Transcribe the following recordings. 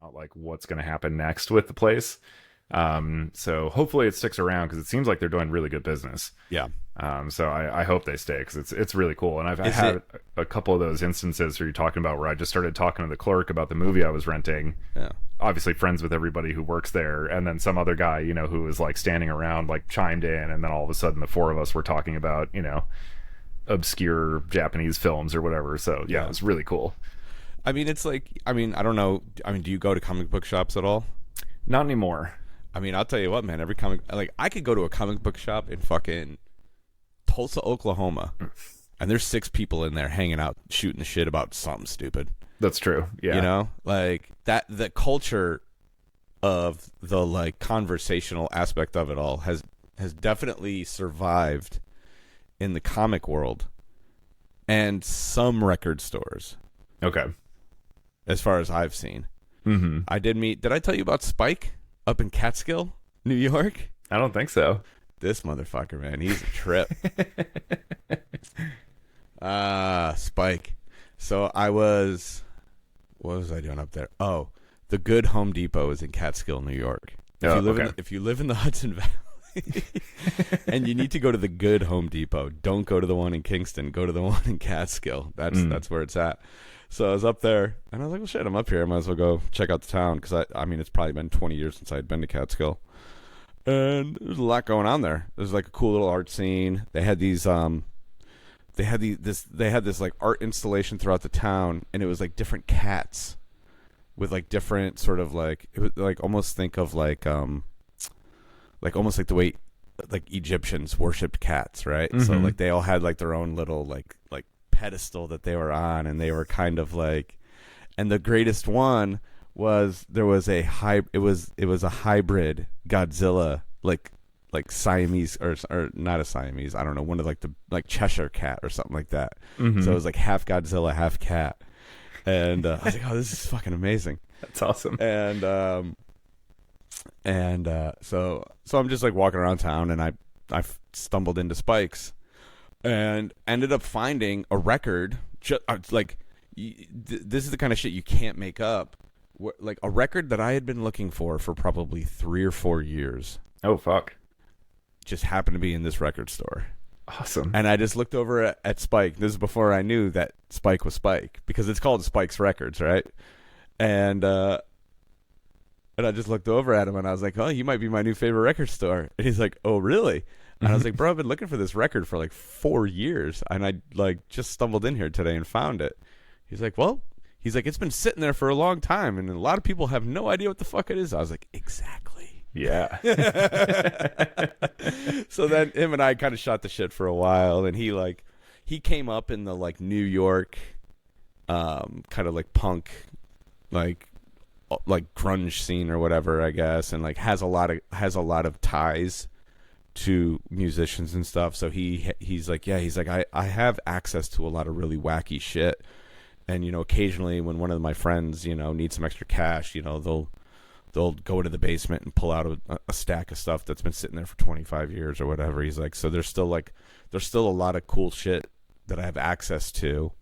about like what's going to happen next with the place. So hopefully it sticks around because it seems like they're doing really good business. Yeah. So I hope they stay because it's really cool. And I had a couple of those instances where you're talking about where I just started talking to the clerk about the movie I was renting. Yeah. Obviously friends with everybody who works there, and then some other guy, you know, who was like standing around, like chimed in, and then all of a sudden the four of us were talking about, you know, obscure Japanese films or whatever. So yeah, it was really cool. I mean, it's like, I mean, I don't know. I mean, do you go to comic book shops at all? Not anymore. I mean, I'll tell you what, man. Every comic, like, I could go to a comic book shop in fucking Tulsa, Oklahoma, and there's 6 people in there hanging out, shooting the shit about something stupid. That's true. Yeah. You know, like that. The culture of the like conversational aspect of it all has definitely survived in the comic world and some record stores. Okay. As far as I've seen, Mm-hmm. Did I tell you about Spike up in Catskill, New York? I don't think so. This motherfucker, man, he's a trip. Spike. So what was I doing up there? Oh, the good Home Depot is in Catskill, New York. If you live in the Hudson Valley and you need to go to the good Home Depot, don't go to the one in Kingston. Go to the one in Catskill. That's where it's at. So I was up there, and I was like, well, shit, I'm up here. I might as well go check out the town, because, I mean, it's probably been 20 years since I had been to Catskill. And there's a lot going on there. There's, like, a cool little art scene. They had these, they had this, like, art installation throughout the town, and it was, like, different cats with, like, different sort of, like, it was, like, almost think of, like almost like the way, like, Egyptians worshipped cats, right? Mm-hmm. So, like, they all had, like, their own little, like pedestal that they were on, and they were kind of like, and the greatest one was it was a hybrid Godzilla, like Siamese or not a Siamese, I don't know, one of like the like Cheshire cat or something like that. Mm-hmm. So it was like half Godzilla, half cat, and I was like, oh, this is fucking amazing. That's awesome. And so I'm just like walking around town, and I stumbled into Spike's and ended up finding a record. This is the kind of shit you can't make up. Like a record that I had been looking for probably 3 or 4 years. Oh, fuck. Just happened to be in this record store. Awesome. And I just looked over at Spike. This is before I knew that Spike was Spike, because it's called Spike's Records, right? And I just looked over at him, and I was like, oh, you might be my new favorite record store. And he's like, oh, really? And I was like, bro, I've been looking for this record for like 4 years, and I like just stumbled in here today and found it. He's like, well, it's been sitting there for a long time, and a lot of people have no idea what the fuck it is. I was like, exactly. Yeah. So then him and I kind of shot the shit for a while, and he came up in the like New York, kind of like punk, like grunge scene or whatever, I guess, and like has a lot of ties to musicians and stuff. So he's like I have access to a lot of really wacky shit, and you know, occasionally when one of my friends, you know, needs some extra cash, you know, they'll go to the basement and pull out a stack of stuff that's been sitting there for 25 years or whatever. He's like, so there's still a lot of cool shit that I have access to.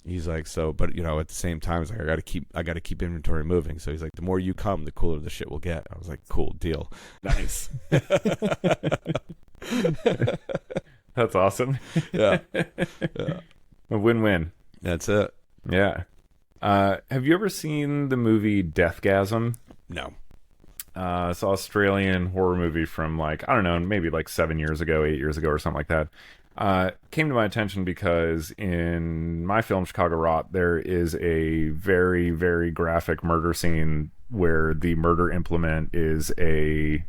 He's like, so, but you know, at the same time, it's like I got to keep inventory moving. So he's like, the more you come, the cooler the shit will get. I was like, cool deal. Nice. That's awesome. Yeah. A win-win. That's it. Yeah. Have you ever seen the movie Deathgasm? No. It's an Australian horror movie from like, I don't know, maybe like 7 years ago, 8 years ago or something like that. Came to my attention because in my film Chicago Rot, there is a very, very graphic murder scene where the murder implement is a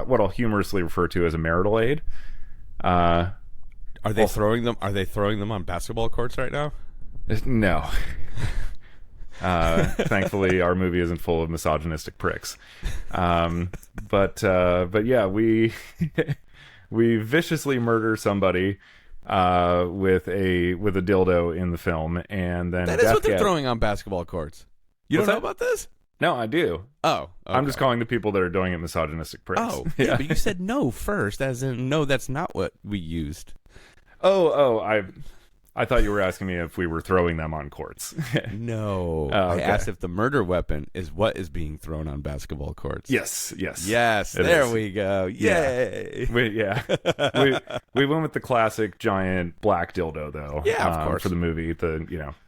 what I'll humorously refer to as a marital aid. Are they throwing them on basketball courts right now? No. Thankfully our movie isn't full of misogynistic pricks. But yeah, we we viciously murder somebody with a dildo in the film, and then that is what they're throwing on basketball courts. You don't know about this? No, I do. Oh, okay. I'm just calling the people that are doing it misogynistic pricks. Oh, yeah, but you said no first, as in no, that's not what we used. Oh, I thought you were asking me if we were throwing them on courts. No. I asked if the murder weapon is what is being thrown on basketball courts. Yes. There we go. Yay. We went with the classic giant black dildo, though. Yeah, of course. For the movie.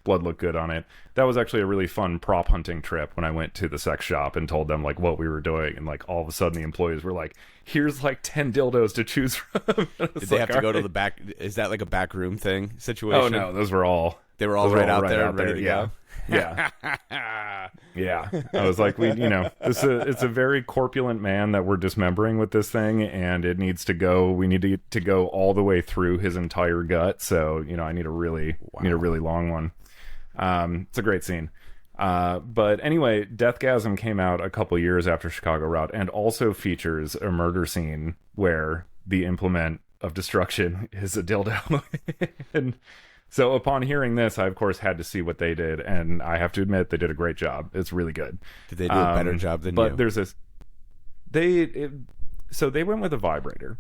Blood looked good on it. That was actually a really fun prop hunting trip when I went to the sex shop and told them like what we were doing, and like all of a sudden the employees were like, here's like 10 dildos to choose from. Did they have to go to the back? Is that like a back room thing situation? Oh no, those were all right out there, ready to go. Yeah. Yeah. I was like, it's a very corpulent man that we're dismembering with this thing, and it needs to go. We need to go all the way through his entire gut. So, I need a really long one. It's a great scene. But anyway, Deathgasm came out a couple years after Chicago Route, and also features a murder scene where the implement of destruction is a dildo. And so upon hearing this, I of course had to see what they did, and I have to admit they did a great job. It's really good. Did they do a better job than you? But there's this. So they went with a vibrator,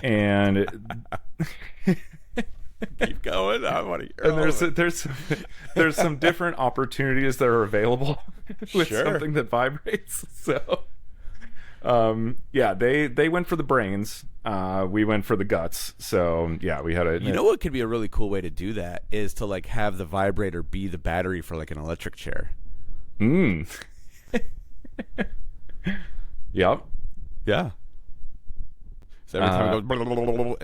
and keep going. I want to hear. And there's some different opportunities that are available with something that vibrates. So. They went for the brains. We went for the guts. So yeah, we had a. You know what could be a really cool way to do that is to like have the vibrator be the battery for like an electric chair. Yep. Yeah. So every time it goes,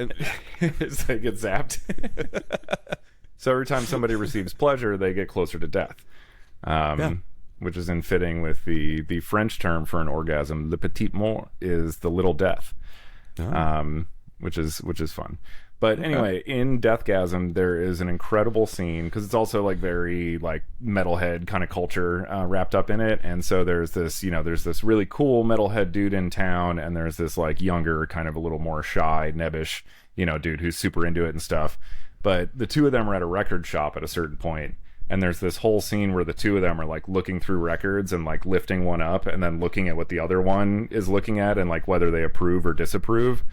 it's like get zapped. So every time somebody receives pleasure, they get closer to death. Which is in fitting with the French term for an orgasm. Le petit mort is the little death, which is fun. But anyway, in Deathgasm, there is an incredible scene because it's also like very like metalhead kind of culture wrapped up in it. And so there's this really cool metalhead dude in town, and there's this like younger, kind of a little more shy, nebbish, dude who's super into it and stuff. But the two of them are at a record shop at a certain point. And there's this whole scene where the two of them are like looking through records and like lifting one up and then looking at what the other one is looking at and like whether they approve or disapprove.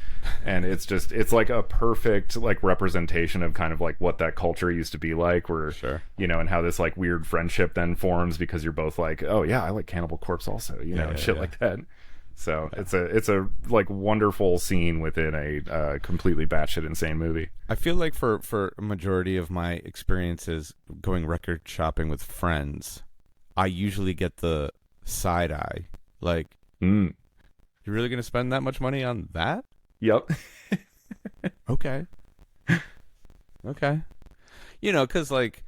And it's like a perfect like representation of kind of like what that culture used to be like, where, and how this like weird friendship then forms because you're both like, oh yeah, I like Cannibal Corpse also, and shit like that. So it's a like wonderful scene within a completely batshit insane movie. I feel like for a majority of my experiences going record shopping with friends, I usually get the side eye. Like, you're really going to spend that much money on that? Yep. Okay. Because like,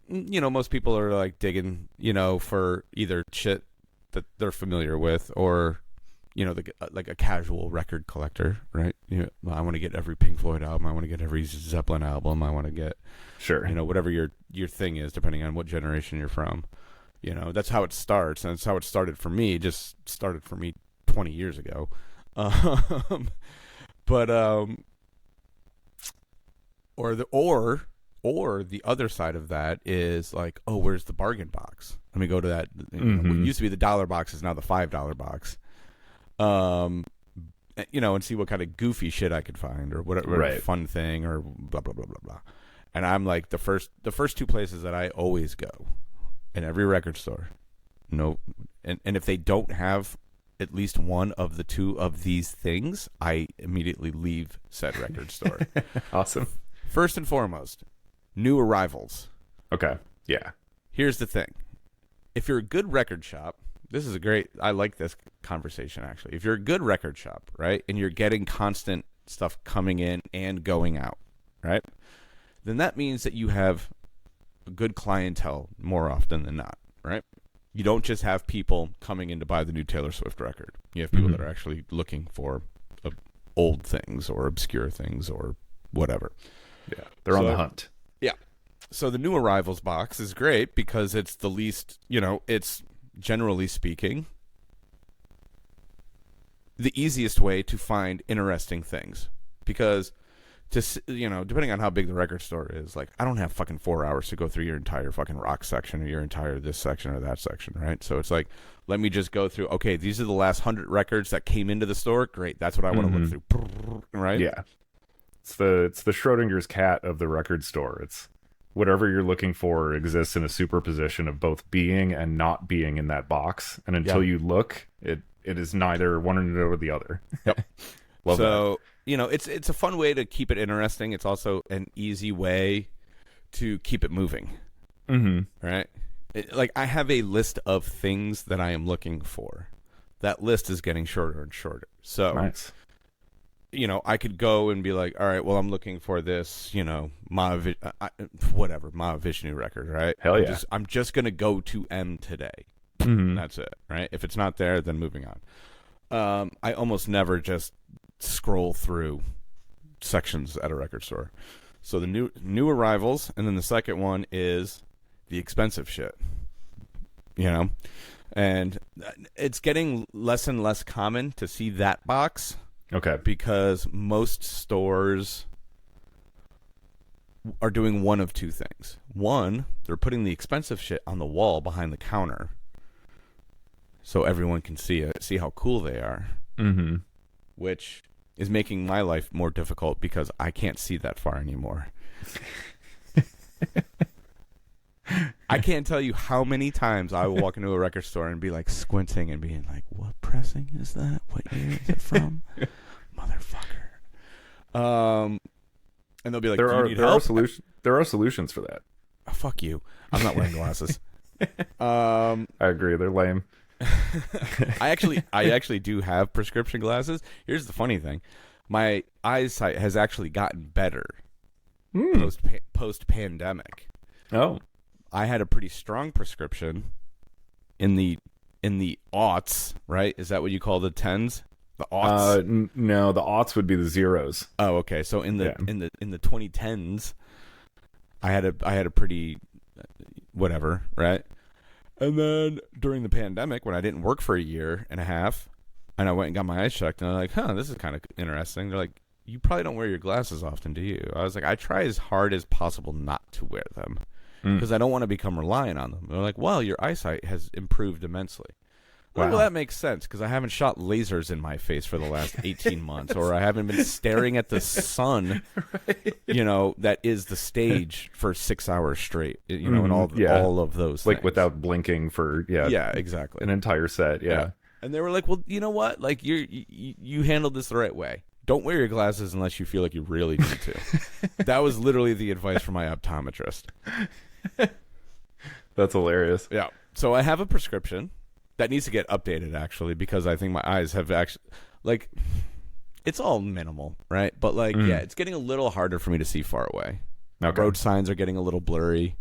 most people are like digging, for either shit that they're familiar with, or like a casual record collector, right? I want to get every Pink Floyd album, I want to get every Zeppelin album, I want to get whatever your thing is, depending on what generation you're from. That's how it starts, and that's how it started for me. It just started for me 20 years ago. Or the other side of that is like, oh, where's the bargain box? Let me go to that. What used to be the $1 box is now the $5 box. And see what kind of goofy shit I could find, or whatever fun thing, or blah blah blah blah blah. And I'm like the first two places that I always go in every record store. No, and if they don't have at least one of the two of these things, I immediately leave said record store. Awesome. First and foremost, new arrivals. Okay. Yeah. Here's the thing. If you're a good record shop, I like this conversation actually. If you're a good record shop, right, and you're getting constant stuff coming in and going out, right, then that means that you have a good clientele more often than not, right? You don't just have people coming in to buy the new Taylor Swift record. You have people that are actually looking for old things or obscure things or whatever. Yeah, they're on the hunt. Yeah. So the new arrivals box is great because it's the least, it's generally speaking the easiest way to find interesting things, because depending on how big the record store is, like I don't have fucking 4 hours to go through your entire fucking rock section or your entire this section or that section, right? So it's like, let me just go through, okay, these are the last 100 records that came into the store. Great. That's what I want to look through. Right? Yeah. it's the Schrodinger's cat of the record store. It's whatever you're looking for exists in a superposition of both being and not being in that box. And until you look, it is neither one or the other. Yep. Love so, that. It's a fun way to keep it interesting. It's also an easy way to keep it moving. Mm-hmm. Right? Like, I have a list of things that I am looking for. That list is getting shorter and shorter. So, nice. I could go and be like, all right, well, I'm looking for this, Mahavishnu record, right? Hell yeah. I'm just going to go to M today. Mm-hmm. That's it, right? If it's not there, then moving on. I almost never just scroll through sections at a record store. So the new arrivals, and then the second one is the expensive shit, And it's getting less and less common to see that box. Okay. Because most stores are doing one of two things. One, they're putting the expensive shit on the wall behind the counter so everyone can see it, see how cool they are. Mm-hmm. Which is making my life more difficult because I can't see that far anymore. I can't tell you how many times I will walk into a record store and be like squinting and being like, what pressing is that? What year is it from? Motherfucker. And they'll be like, there are solutions for that. Oh, fuck you. I'm not wearing glasses. I agree. They're lame. I actually do have prescription glasses. Here's the funny thing. My eyesight has actually gotten better post pandemic. Oh. I had a pretty strong prescription in the aughts, right? Is that what you call the tens? The aughts? No, the aughts would be the zeros. Oh, okay. So in the 2010s, I had a pretty whatever, right? And then during the pandemic, when I didn't work for a year and a half, and I went and got my eyes checked, and I'm like, this is kind of interesting. They're like, you probably don't wear your glasses often, do you? I was like, I try as hard as possible not to wear them. Because I don't want to become reliant on them. They're like, well, your eyesight has improved immensely. Wow. Well, that makes sense, because I haven't shot lasers in my face for the last 18 months, or I haven't been staring at the sun, right. That is the stage for 6 hours straight, and all of those like things. Without blinking for, exactly. an entire set, yeah. And they were like, well, you know what? Like, you handled this the right way. Don't wear your glasses unless you feel like you really need to. That was literally the advice from my optometrist. That's hilarious. Yeah. So I have a prescription that needs to get updated, actually, because I think my eyes have actually, like, it's all minimal, right? But, like, it's getting a little harder for me to see far away. Okay. Road signs are getting a little blurry.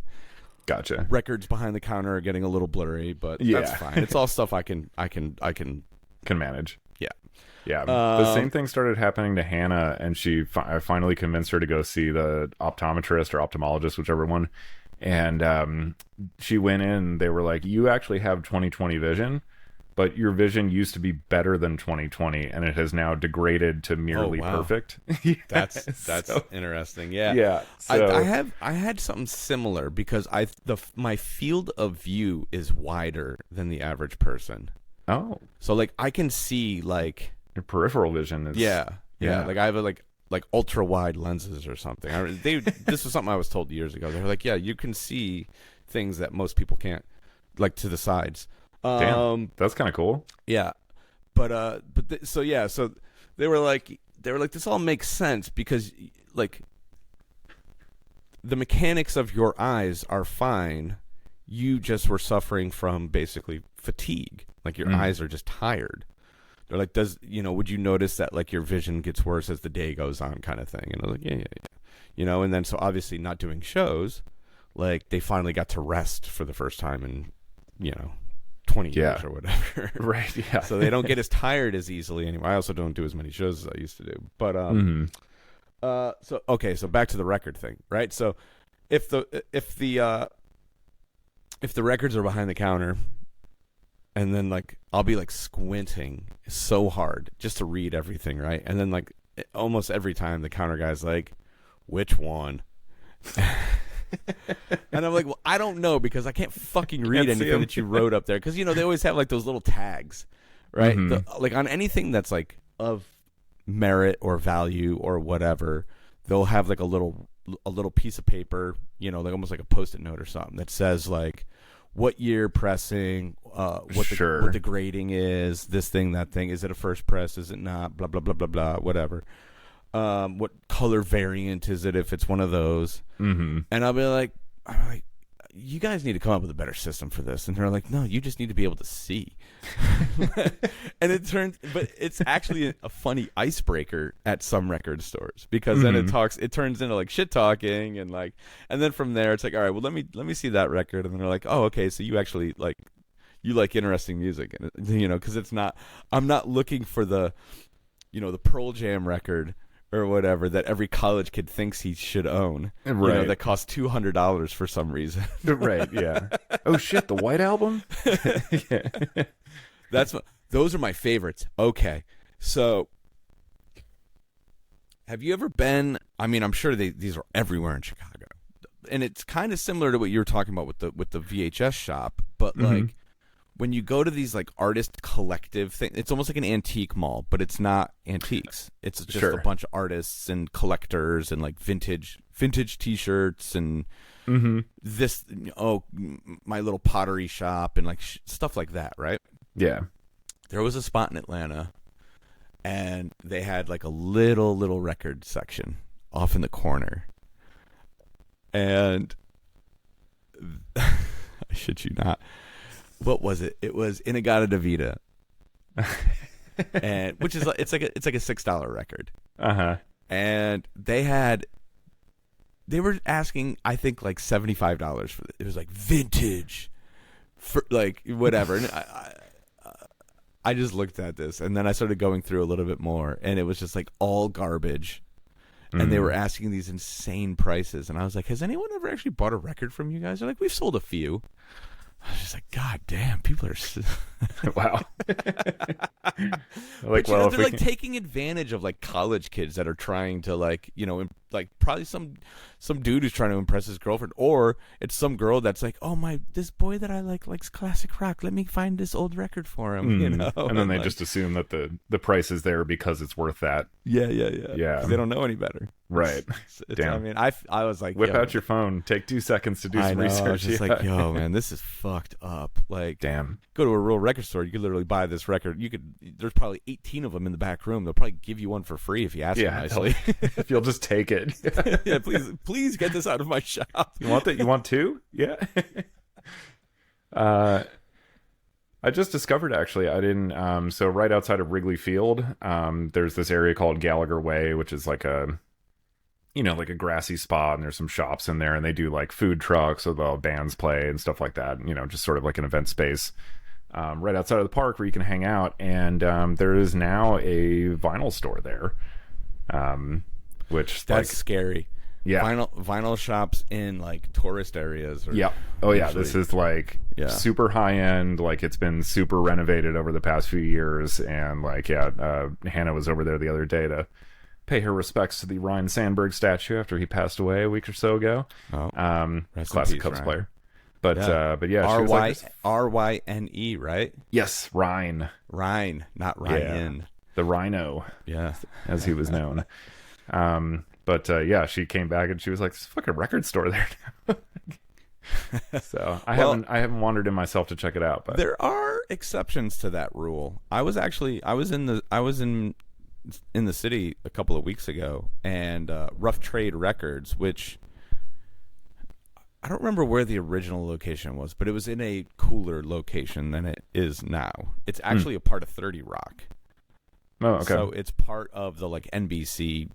Gotcha. Records behind the counter are getting a little blurry, but that's fine. It's all stuff I can manage. Yeah. Yeah. The same thing started happening to Hannah, and I finally convinced her to go see the optometrist or ophthalmologist, whichever one. And she went in, they were like, you actually have 20/20 vision, but your vision used to be better than 20/20, and it has now degraded to merely perfect. That's interesting. Yeah. Yeah. So, I had something similar, because my field of view is wider than the average person. Oh. So, like, I can see, like, your peripheral vision is yeah. Like, I have like ultra wide lenses or something. This was something I was told years ago. They were like, yeah, you can see things that most people can't, like, to the sides. Damn, that's kind of cool. Yeah, so they were like, this all makes sense, because, like, the mechanics of your eyes are fine. You just were suffering from basically fatigue. Like, your eyes are just tired. They're like, would you notice that, like, your vision gets worse as the day goes on, kind of thing? And I was like, yeah. And then, so obviously not doing shows, like, they finally got to rest for the first time in, 20 years or whatever. Right, yeah. So they don't get as tired as easily anymore. I also don't do as many shows as I used to do. But, so back to the record thing, right? So if the records are behind the counter, and then, like, I'll be, like, squinting so hard just to read everything, right? And then, like, almost every time the counter guy's like, which one? And I'm like, well, I don't know, because I can't fucking read anything that you wrote up there. Because, they always have, like, those little tags, right? Like, on anything that's, like, of merit or value or whatever, they'll have like a little piece of paper, like almost like a Post-it note or something that says like what year pressing, what the grading is, this thing, that thing, is it a first press, is it not, blah blah blah blah blah, whatever. What color variant is it if it's one of those? Mm-hmm. And I'm like, you guys need to come up with a better system for this. And they're like, no, you just need to be able to see. And but it's actually a funny icebreaker at some record stores, because then it turns into like shit talking, and then from there it's like, all right, well, let me see that record. And then they're like, oh, okay, so you actually you like interesting music, and because I'm not looking for the Pearl Jam record or whatever that every college kid thinks he should own, right? That costs $200 for some reason. Right? Yeah. Oh shit, the White Album. Yeah. Those are my favorites. Okay, so have you ever been? I mean, I'm sure these are everywhere in Chicago, and it's kind of similar to what you were talking about with the VHS shop, but like when you go to these like artist collective thing, it's almost like an antique mall, but it's not antiques. It's just a bunch of artists and collectors and like vintage T-shirts and this, My Little Pottery Shop and like stuff like that, right? Yeah. There was a spot in Atlanta, and they had like a little record section off in the corner, and I shit you not. What was it? It was Inagata Davida, and which is it's like a $6 record. And they were asking, I think, like $75 for it. It was like vintage, for like whatever. And I just looked at this, and then I started going through a little bit more, and it was just like all garbage. And they were asking these insane prices, and I was like, has anyone ever actually bought a record from you guys? They're like, we've sold a few. I was just like, God damn, people are wow. They're like taking advantage of like college kids that are trying to like probably some dude who's trying to impress his girlfriend, or it's some girl that's like, oh this boy that I likes classic rock, let me find this old record for him, and then they just assume that the price is there because it's worth that. Yeah. They don't know any better. Right. Damn. I mean, I was like, whip out your phone, take 2 seconds to do some research. I was just like, yo, man, this is fucked up. Like, damn. Go to a real record store, you could literally buy this record. There's probably 18 of them in the back room. They'll probably give you one for free if you ask them nicely. If you'll just take it. Yeah, please get this out of my shop. You want that? You want two? Yeah. I just discovered, actually, I didn't. So right outside of Wrigley Field, there's this area called Gallagher Way, which is like a grassy spot, and there's some shops in there, and they do like food trucks, so the bands play and stuff like that. Just sort of like an event space right outside of the park where you can hang out. And there is now a vinyl store there, which that's scary. Yeah, vinyl shops in like tourist areas. Yeah. Oh yeah, this is like super high end. Like it's been super renovated over the past few years, and like Hannah was over there the other day to pay her respects to the Ryan Sandberg statue after he passed away a week or so ago. Oh, classic Cubs player. But yeah, RYNE, right? Yes, Ryan, not Ryan. Yeah. The Rhino, as he was known. But she came back and she was like, "There's a fucking record store there now." So I haven't wandered in myself to check it out. But there are exceptions to that rule. I was in the city a couple of weeks ago, and Rough Trade Records, which I don't remember where the original location was, but it was in a cooler location than it is now. It's actually a part of 30 Rock. Oh, okay. So it's part of the like NBC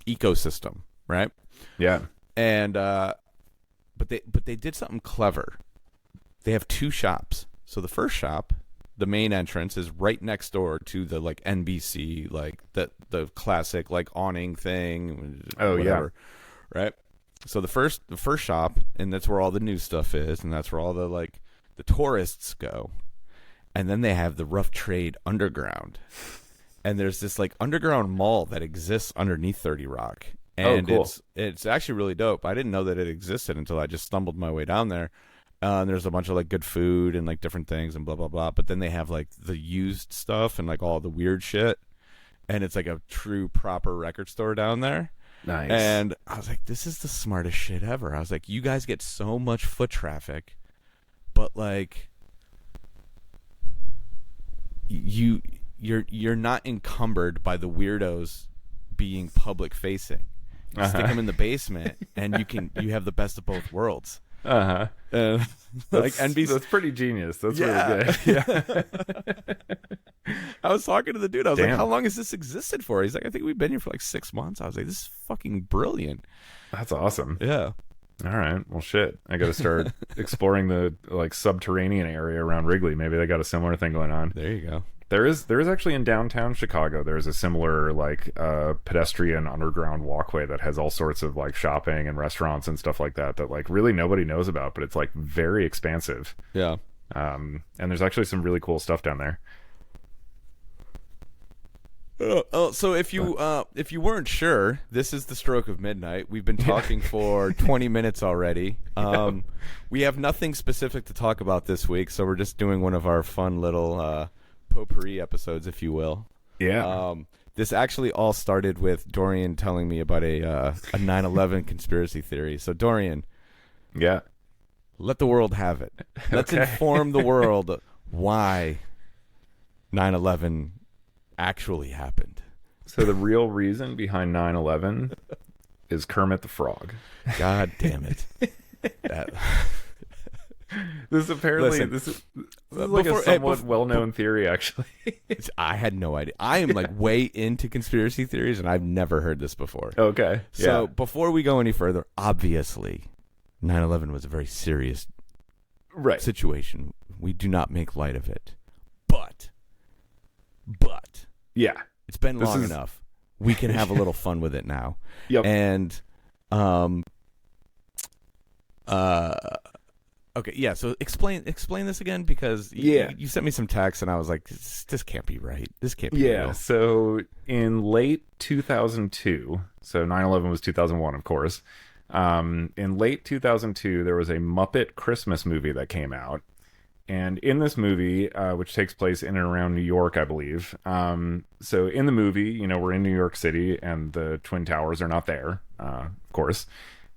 ecosystem, right? Yeah. And but they did something clever. They have two shops. So the first shop, the main entrance, is right next door to the like NBC, like the classic like awning thing. Oh, whatever, yeah. Right. So the first shop, and that's where all the new stuff is, and that's where all the like the tourists go. And then they have the Rough Trade Underground, and there's this like underground mall that exists underneath 30 Rock, and cool. It's actually really dope. I didn't know that it existed until I just stumbled my way down there. And there's a bunch of like good food and like different things and blah blah blah. But then they have like the used stuff and like all the weird shit, and it's like a true proper record store down there. Nice. And I was like, this is the smartest shit ever. I was like, you guys get so much foot traffic, but like you're not encumbered by the weirdos being public facing. You stick them in the basement, and you have the best of both worlds. Like NBC. That's pretty genius. That's really good. Yeah. I was talking to the dude. I was like, how long has this existed for? He's like, I think we've been here for like 6 months. I was like, this is fucking brilliant. That's awesome. Yeah. All right. Well, shit. I got to start exploring the like subterranean area around Wrigley. Maybe they got a similar thing going on. There you go. There is actually in downtown Chicago. There's a similar like pedestrian underground walkway that has all sorts of like shopping and restaurants and stuff like that like really nobody knows about, but it's like very expansive. Yeah. And there's actually some really cool stuff down there. So if you weren't sure, this is the stroke of midnight. We've been talking for 20 minutes already. We have nothing specific to talk about this week, so we're just doing one of our fun little potpourri episodes, if you will. Yeah. This actually all started with Dorian telling me about a 9/11 conspiracy theory. So Dorian, yeah, let the world have it. Let's inform the world why 9/11 actually happened. So the real reason behind 9/11 is Kermit the Frog. God damn it. This is like a somewhat well-known theory, actually. I had no idea. I am like way into conspiracy theories, and I've never heard this before. Okay. So before we go any further, obviously, 9/11 was a very serious situation. We do not make light of it. But, yeah, it's been long enough. We can have a little fun with it now. Yep. And, okay, yeah. So explain this again, because you sent me some text, and I was like, this can't be right. This can't be real. So in late 2002, so 9/11 was 2001, of course. In late 2002, there was a Muppet Christmas movie that came out. And in this movie, which takes place in and around New York, I believe. So in the movie, we're in New York City, and the Twin Towers are not there, of course.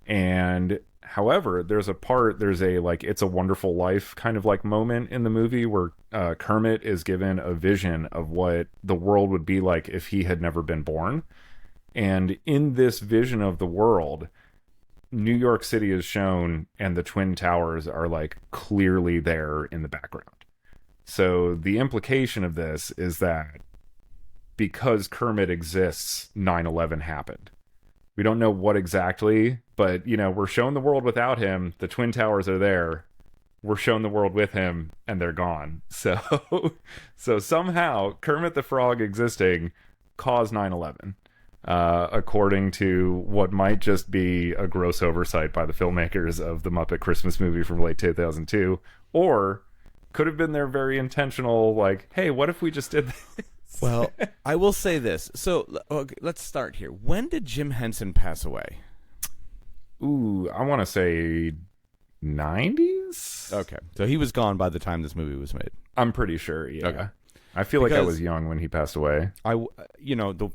And however, there's a like It's a Wonderful Life kind of like moment in the movie where Kermit is given a vision of what the world would be like if he had never been born. And in this vision of the world, New York City is shown, and the Twin Towers are like clearly there in the background. So the implication of this is that because Kermit exists, 9/11 happened. We don't know what exactly, but we're shown the world without him. The Twin Towers are there. We're shown the world with him, and they're gone. So somehow Kermit the Frog existing caused 9/11. According to what might just be a gross oversight by the filmmakers of the Muppet Christmas movie from late 2002, or could have been their very intentional, like, hey, what if we just did this? Well, I will say this. So let's start here. When did Jim Henson pass away? Ooh, I want to say 90s? Okay. So he was gone by the time this movie was made. I'm pretty sure, yeah. Okay. I feel like I was young when he passed away. The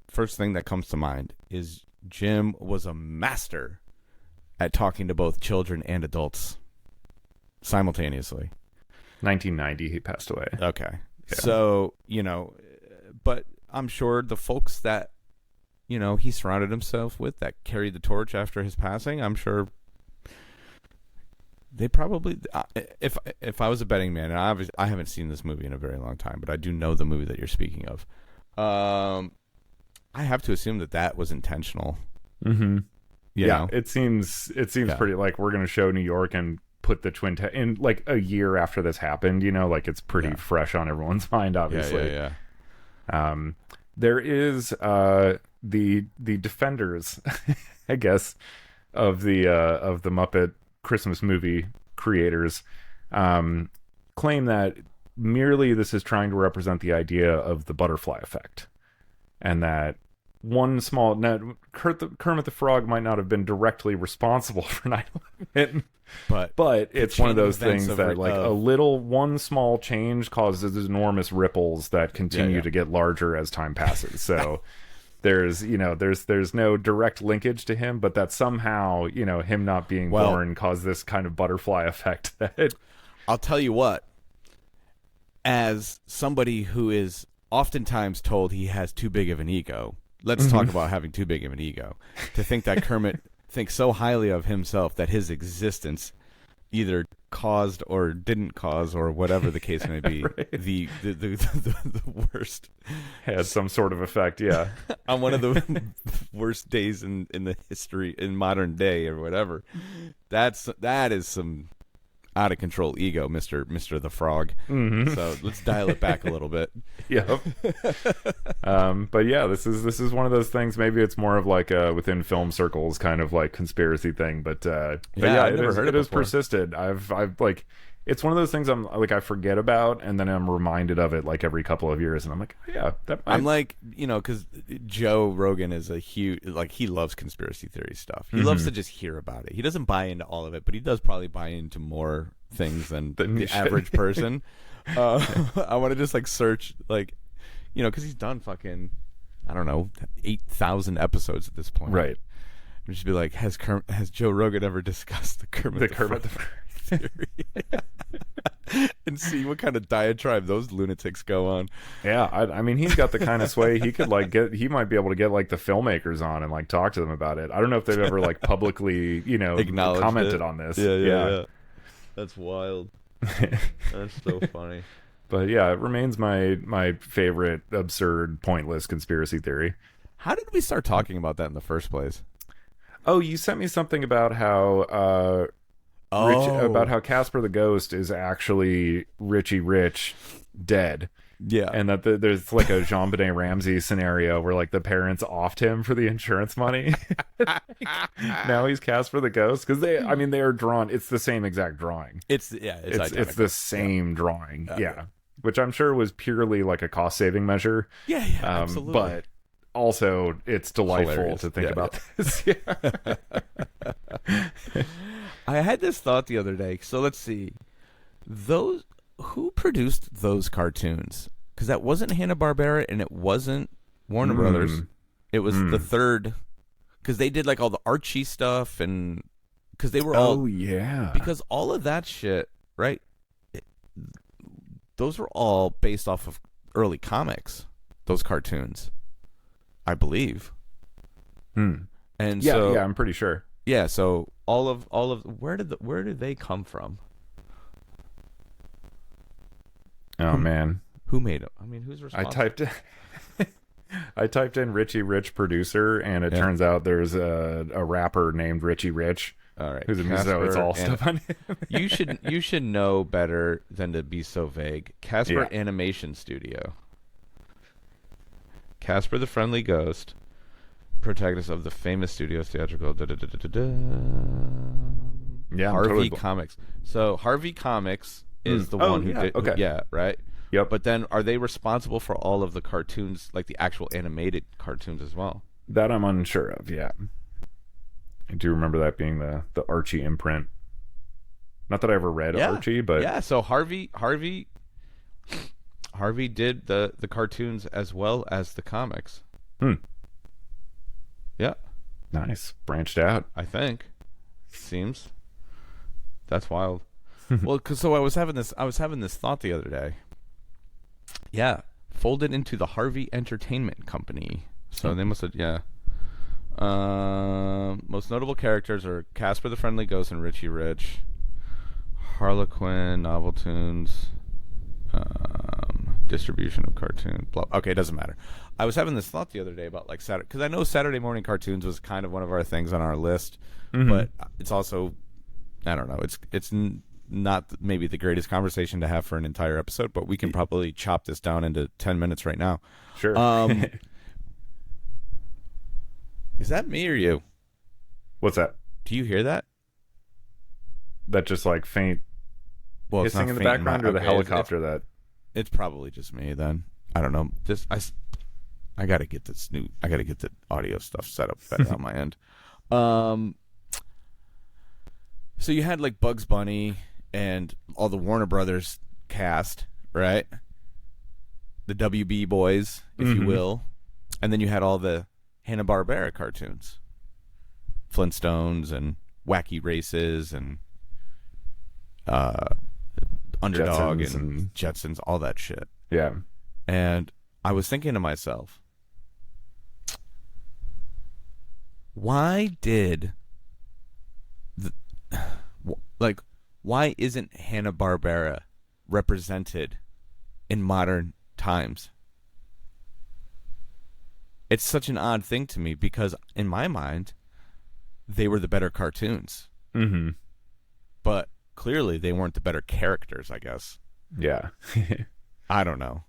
first thing that comes to mind is Jim was a master at talking to both children and adults simultaneously. 1990 he passed away. Okay. Yeah. So, but I'm sure the folks that, he surrounded himself with that carried the torch after his passing, I'm sure they probably, if I was a betting man, and I haven't seen this movie in a very long time, but I do know the movie that you're speaking of. I have to assume that was intentional. Mm-hmm. You know? It seems pretty like we're going to show New York and put the Twin Towers in like a year after this happened. Like it's pretty fresh on everyone's mind, obviously. Yeah. There is the defenders, I guess, of the Muppet Christmas movie creators claim that merely this is trying to represent the idea of the butterfly effect, and that Kermit the Frog might not have been directly responsible for 9/11, but it's one of those things that one small change causes enormous ripples that continue to get larger as time passes. So there's no direct linkage to him, but that somehow, him not being born caused this kind of butterfly effect. That I'll tell you what, as somebody who is oftentimes told he has too big of an ego, let's talk about having too big of an ego. To think that Kermit thinks so highly of himself that his existence either caused or didn't cause, or whatever the case may be, right. the worst has some sort of effect, yeah. On one of the worst days in the history, in modern day, or whatever. That is some out of control ego, Mr. the Frog. Mm-hmm. So let's dial it back a little bit. Yep. But yeah, this is one of those things. Maybe it's more of like a within film circles kind of like conspiracy thing. But yeah, I've never heard it it has before. persisted. I've like, it's one of those things I'm like, I forget about, and then I'm reminded of it like every couple of years, and I'm like, oh, yeah, that might... I'm like, because Joe Rogan is a huge, like, he loves conspiracy theory stuff. He loves to just hear about it. He doesn't buy into all of it, but he does probably buy into more things than the average person. I want to just like search, like, because he's done fucking, I don't know, 8,000 episodes at this point. Right. And just be like, has Joe Rogan ever discussed the Kermit the Frog theory? And see what kind of diatribe those lunatics go on. Yeah, I mean, he's got the kind of sway. He could like he might be able to get like the filmmakers on and like talk to them about it. I don't know if they've ever like publicly, commented on this. Yeah. That's wild. That's so funny. But yeah, it remains my favorite absurd, pointless conspiracy theory. How did we start talking about that in the first place? Oh, you sent me something about how about how Casper the Ghost is actually Richie Rich dead. Yeah. And that there's like a Jean-Benet Ramsey scenario where like the parents offed him for the insurance money. Now he's Casper the Ghost, because they are drawn. It's the same exact drawing. It's the same drawing. Yeah. Which I'm sure was purely like a cost saving measure. Yeah, absolutely. But also it's delightful Hilarious. to think about this. I had this thought the other day. So let's see. Who produced those cartoons? Because that wasn't Hanna-Barbera and it wasn't Warner Brothers. It was the third. Because they did like all the Archie stuff, and because they were all... Oh, yeah. Because all of that shit, right? Those were all based off of early comics, those cartoons, I believe. And so, yeah, I'm pretty sure. Yeah, so all of where did they come from? Oh man, who made them? I mean, who's responsible? I typed in Richie Rich producer, and it turns out there's a rapper named Richie Rich. All right, who's so it's all stuff on him. You should know better than to be so vague. Casper Animation Studio. Casper the Friendly Ghost, protagonist of the famous studio's theatrical Harvey Comics. So Harvey Comics is the one who did. Okay. Yeah, right. Yep. But then, are they responsible for all of the cartoons, like the actual animated cartoons as well? That I'm unsure of. Yeah, I do remember that being the Archie imprint. Not that I ever read Archie, but yeah. So Harvey did the cartoons as well as the comics. Yeah. Nice. Branched out. I think. Seems. That's wild. Well, so I was having this thought the other day. Yeah, folded into the Harvey Entertainment Company. So they must have, most notable characters are Casper the Friendly Ghost and Richie Rich, Harlequin, Novel Tunes, distribution of cartoon. Blah. Okay, it doesn't matter. I was having this thought the other day about like Saturday, because I know Saturday morning cartoons was kind of one of our things on our list, but it's also, I don't know, it's not maybe the greatest conversation to have for an entire episode, but we can probably chop this down into 10 minutes right now. Sure. Is that me or you? What's that? Do you hear that? That just like faint hissing in the background, or the helicopter It's probably just me then. I don't know. I gotta get the audio stuff set up better on my end. So you had like Bugs Bunny and all the Warner Brothers cast, right? The WB boys, if you will. And then you had all the Hanna-Barbera cartoons, Flintstones and Wacky Races and Underdog and Jetsons, all that shit. Yeah. And I was thinking to myself, why isn't Hanna-Barbera represented in modern times? It's such an odd thing to me because in my mind, they were the better cartoons. Mm-hmm. But clearly they weren't the better characters, I guess. Yeah. I don't know.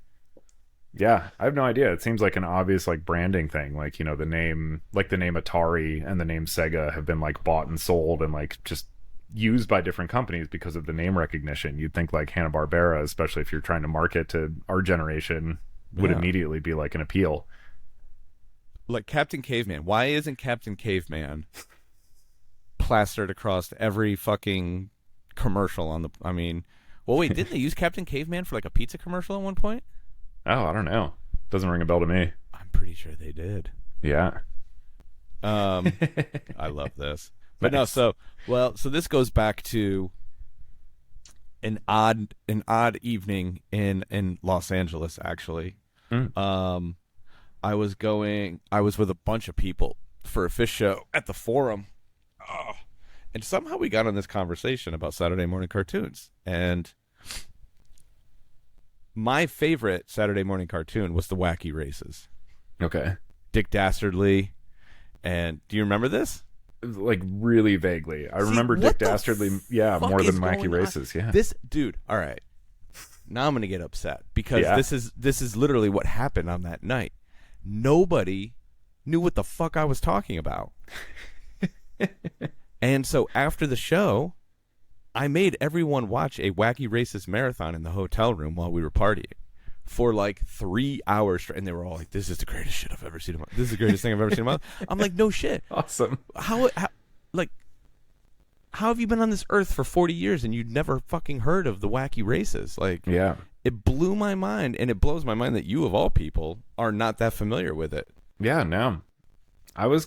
Yeah, I have no idea. It seems like an obvious like branding thing. Like, you know, the name Atari and the name Sega have been like bought and sold and like just used by different companies because of the name recognition. You'd think like Hanna-Barbera, especially if you're trying to market to our generation, would immediately be like an appeal. Like Captain Caveman. Why isn't Captain Caveman plastered across every fucking commercial on the... I mean... Well, wait, didn't they use Captain Caveman for like a pizza commercial at one point? Oh, I don't know. Doesn't ring a bell to me. I'm pretty sure they did. Yeah. I love this. But nice. So this goes back to an odd evening in Los Angeles, actually. I was with a bunch of people for a fish show at the Forum. And somehow we got on this conversation about Saturday morning cartoons. And my favorite Saturday morning cartoon was the Wacky Races. Okay. Dick Dastardly. And do you remember this? Like really vaguely. I remember Dick Dastardly, more than Wacky Races. Yeah. This dude, all right. Now I'm going to get upset because this is literally what happened on that night. Nobody knew what the fuck I was talking about. And so after the show, I made everyone watch a Wacky Racist marathon in the hotel room while we were partying for like 3 hours. And they were all like, this is the greatest shit I've ever seen. This is the greatest thing I've ever seen in my life. I'm like, no shit. Awesome. How have you been on this earth for 40 years and you'd never fucking heard of the Wacky Races? Like, yeah. It blew my mind, and it blows my mind that you, of all people, are not that familiar with it. Yeah, no. I was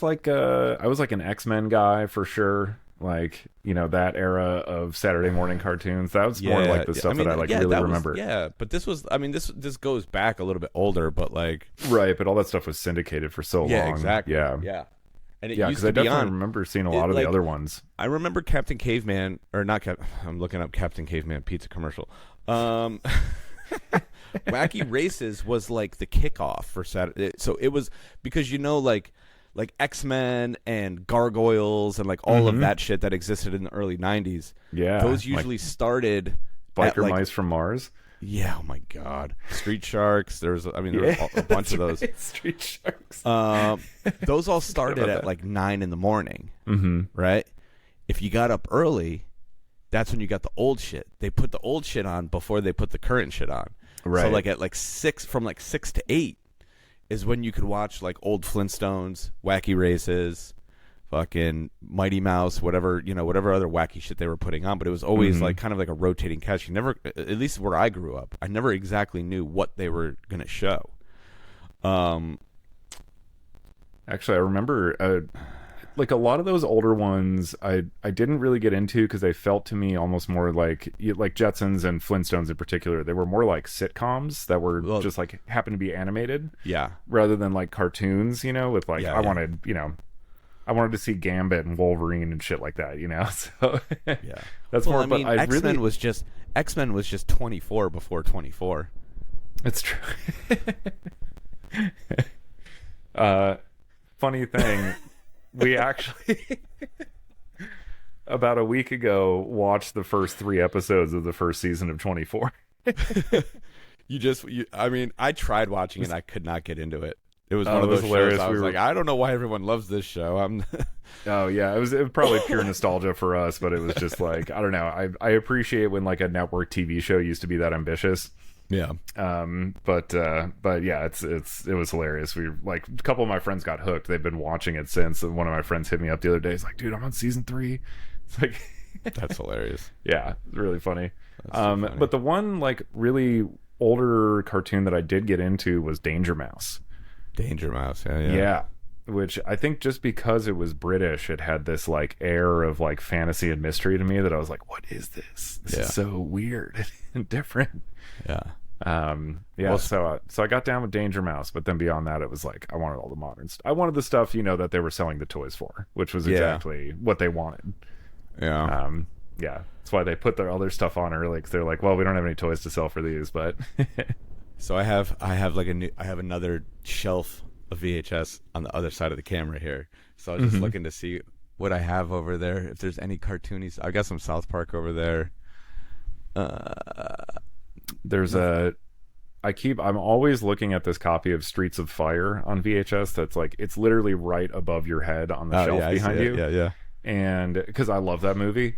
like an X-Men guy for sure. Like, you know, that era of Saturday morning cartoons. That was more like the stuff that I like really remember. But this was, I mean, this goes back a little bit older, but like... Right, but all that stuff was syndicated for so long. Yeah, exactly. Yeah. And it used because I definitely remember seeing a lot of the other ones. I remember Captain Caveman, or not I'm looking up Captain Caveman pizza commercial. Wacky Races was like the kickoff for Saturday. So it was because, you know, like X-Men and Gargoyles and like all of that shit that existed in the early 90s. Yeah. Those usually started Biker Mice from Mars. Yeah, oh my God. Street Sharks. There was a bunch of those. Right. Street Sharks. Those all started at like 9 in the morning. Mm-hmm. Right? If you got up early, that's when you got the old shit. They put the old shit on before they put the current shit on. Right. So like at like 6 to 8 is when you could watch like old Flintstones, Wacky Races, fucking Mighty Mouse, whatever other wacky shit they were putting on. But it was always like kind of like a rotating catch. You never, at least where I grew up, I never exactly knew what they were going to show. Actually, I remember like a lot of those older ones I didn't really get into because they felt to me almost more like Jetsons and Flintstones in particular. They were more like sitcoms that were just like happened to be animated. Yeah. Rather than like cartoons, you know, with like I wanted to see Gambit and Wolverine and shit like that, you know. So yeah. That's more. I mean, but X-Men was just 24 before 24. It's true. Funny thing, we actually about a week ago watched the first 3 episodes of the first season of 24. I mean, I tried watching it and I could not get into it. It was one of those shows I was like, I don't know why everyone loves this show. Oh yeah, it was probably pure nostalgia for us, but it was just like, I don't know. I appreciate when like a network TV show used to be that ambitious. Yeah. But yeah, it was hilarious. We like a couple of my friends got hooked. They've been watching it since. And one of my friends hit me up the other day. He's like, dude, I'm on season 3. It's like, that's hilarious. Yeah, it's really funny. So funny. But the one like really older cartoon that I did get into was Danger Mouse. Danger Mouse. Yeah, yeah. Yeah, which I think just because it was British, it had this like air of like fantasy and mystery to me that I was like, what is this? This is so weird and different. Yeah. Yeah. Well, so I got down with Danger Mouse, but then beyond that, it was like I wanted all the modern stuff. I wanted the stuff, you know, that they were selling the toys for, which was exactly what they wanted. Yeah. Yeah. That's why they put their other stuff on early, because they're like, well, we don't have any toys to sell for these, but. So I have like I have another shelf of VHS on the other side of the camera here. So I was just looking to see what I have over there. If there's any cartoonies, I got some South Park over there. There's I'm always looking at this copy of Streets of Fire on VHS. That's like, it's literally right above your head on the shelf behind you. Yeah, yeah. And because I love that movie.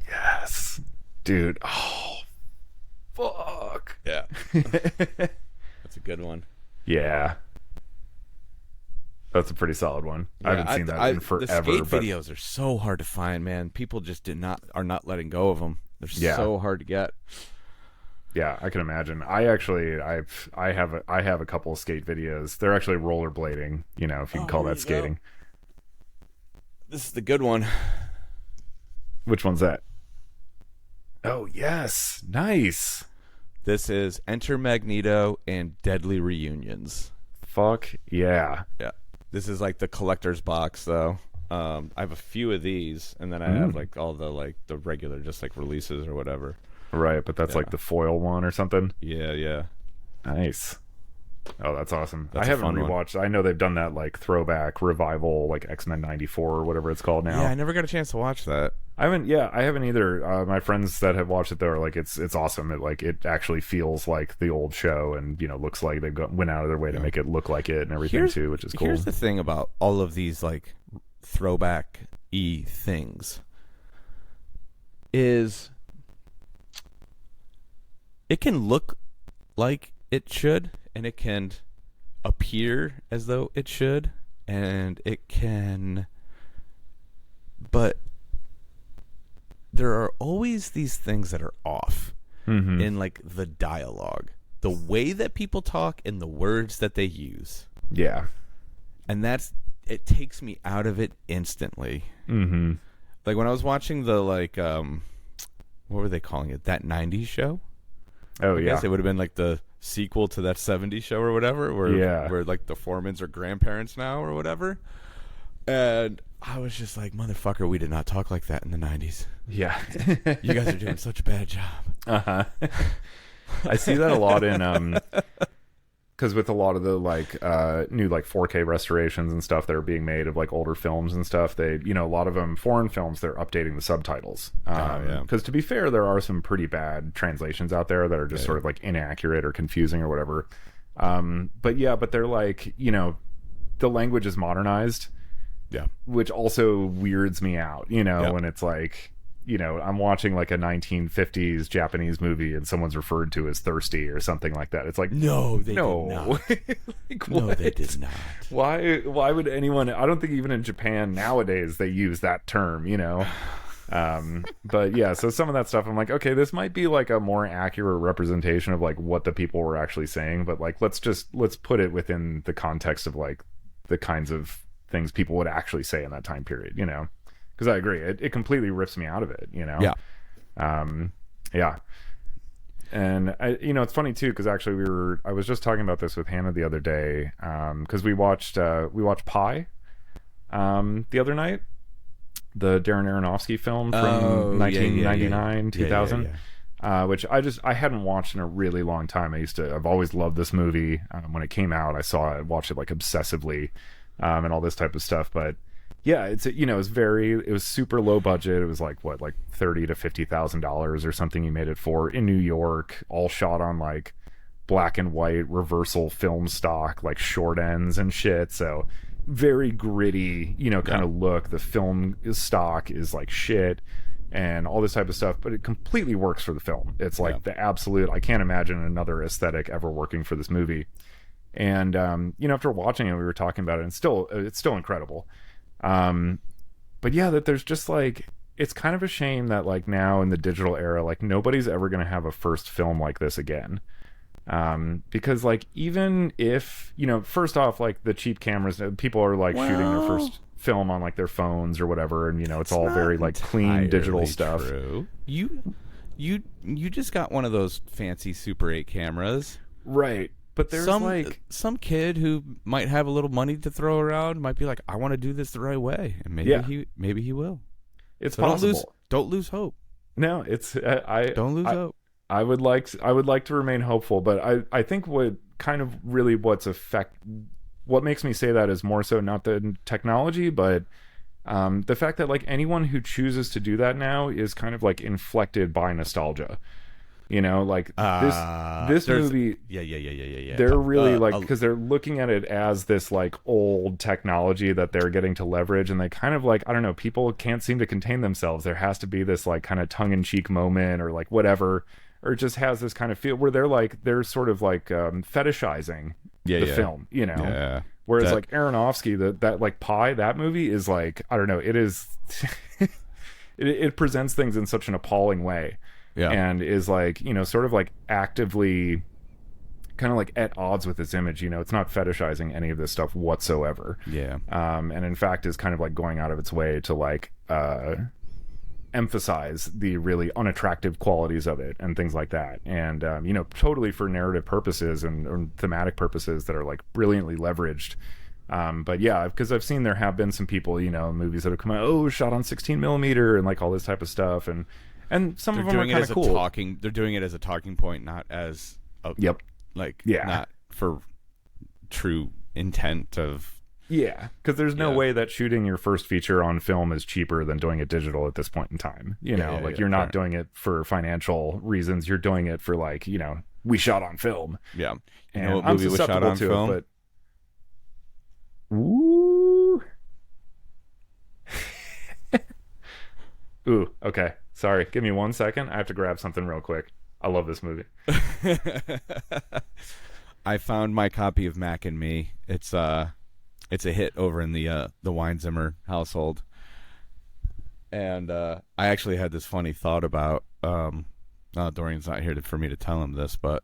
Yes, dude. Oh, fuck. Yeah. That's a good one. Yeah. That's a pretty solid one. Yeah, I haven't seen that in forever. The skate videos are so hard to find, man. People just are not letting go of them. They're so hard to get. Yeah, I can imagine. I have a couple of skate videos. They're actually rollerblading, you know, if you can call that skating. Go. This is the good one. Which one's that? Oh, yes. Nice. This is Enter Magneto and Deadly Reunions. Fuck yeah. Yeah. This is like the collector's box, though. I have a few of these, and then I have like all the regular just like releases or whatever. Right, but that's like the foil one or something. Yeah, yeah. Nice. Oh, that's awesome. That's I haven't rewatched. One. I know they've done that like throwback revival, like X-Men '94 or whatever it's called now. Yeah, I never got a chance to watch that. I haven't either. My friends that have watched it though are like, it's awesome. It actually feels like the old show, and you know, looks like they went out of their way to make it look like it and everything too, which is cool. Here's the thing about all of these like throwback-y things is it can look like it should, and it can appear as though it should, and it can, but there are always these things that are off in like the dialogue, the way that people talk and the words that they use. Yeah. And it takes me out of it instantly. Mm-hmm. Like when I was watching the like, what were they calling it? That 90s show? Oh, I yeah. guess it would have been like the sequel to that 70s show or whatever, where like the Foremans are grandparents now or whatever. And I was just like, motherfucker, we did not talk like that in the 90s. Yeah. You guys are doing such a bad job. Uh-huh. I see that a lot in because with a lot of the like new like 4K restorations and stuff that are being made of like older films and stuff, they, you know, a lot of them foreign films, they're updating the subtitles. Because to be fair, there are some pretty bad translations out there that are just sort of like inaccurate or confusing or whatever. But they're like, you know, the language is modernized. Yeah. Which also weirds me out, you know, when it's like, you know, I'm watching like a 1950s Japanese movie and someone's referred to as thirsty or something like that. It's like, no, they did not. Like, no, they did not. Why would anyone? I don't think even in Japan nowadays they use that term, you know. But yeah, so some of that stuff I'm like, okay, this might be like a more accurate representation of like what the people were actually saying, but like let's put it within the context of like the kinds of things people would actually say in that time period, you know. Because I agree, it completely rips me out of it, you know. Yeah. Yeah. And you know, it's funny too, because actually I was just talking about this with Hannah the other day, because we watched Pi, the other night, the Darren Aronofsky film from 1999, 2000. Which I hadn't watched in a really long time. I've always loved this movie. When it came out, I watched it like obsessively, and all this type of stuff. But yeah, it was super low budget. It was like $30,000 to $50,000 or something he made it for in New York, all shot on like black and white reversal film stock, like short ends and shit. So very gritty, you know, kind of look. The film stock is like shit and all this type of stuff, but it completely works for the film. It's like the absolute, I can't imagine another aesthetic ever working for this movie. And you know, after watching it, we were talking about it, and it's still incredible. But yeah, that there's just like, it's kind of a shame that like now in the digital era, like nobody's ever going to have a first film like this again. Because like even if first off, like the cheap cameras, people are like shooting their first film on like their phones or whatever, and it's all very like clean digital stuff. True. You just got one of those fancy Super 8 cameras, right? But there's some kid who might have a little money to throw around might be like, I want to do this the right way, and maybe he will. It's possible. Don't lose hope. No, it's don't lose hope. I would like to remain hopeful, but I think what makes me say that is more so not the technology, but the fact that like anyone who chooses to do that now is kind of like inflected by nostalgia. Like this movie. Yeah. They're really because they're looking at it as this like old technology that they're getting to leverage, and they kind of like, I don't know, people can't seem to contain themselves. There has to be this like kind of tongue-in-cheek moment or like whatever, or it just has this kind of feel where they're sort of like fetishizing the film, Yeah. Whereas like Aronofsky, that like Pi, that movie is like, I don't know, it is it presents things in such an appalling way. Yeah. And is like, sort of like actively kind of like at odds with its image. It's not fetishizing any of this stuff whatsoever. Yeah. And in fact is kind of like going out of its way to like emphasize the really unattractive qualities of it and things like that. And, totally for narrative purposes and thematic purposes that are like brilliantly leveraged. But yeah, because I've seen there have been some people, movies that have come out, shot on 16 millimeter and like all this type of stuff. And some of them are kind of cool. They're doing it as a talking point, not as not for true intent of. Yeah, because there's no way that shooting your first feature on film is cheaper than doing it digital at this point in time. You're not doing it for financial reasons. You're doing it for like, we shot on film. Yeah. And what movie was shot on film? It, but... Ooh. Ooh, okay. Sorry, give me 1 second. I have to grab something real quick. I love this movie. I found my copy of Mac and Me. It's a hit over in the Weinzimmer household. And I actually had this funny thought about Dorian's not here for me to tell him this, but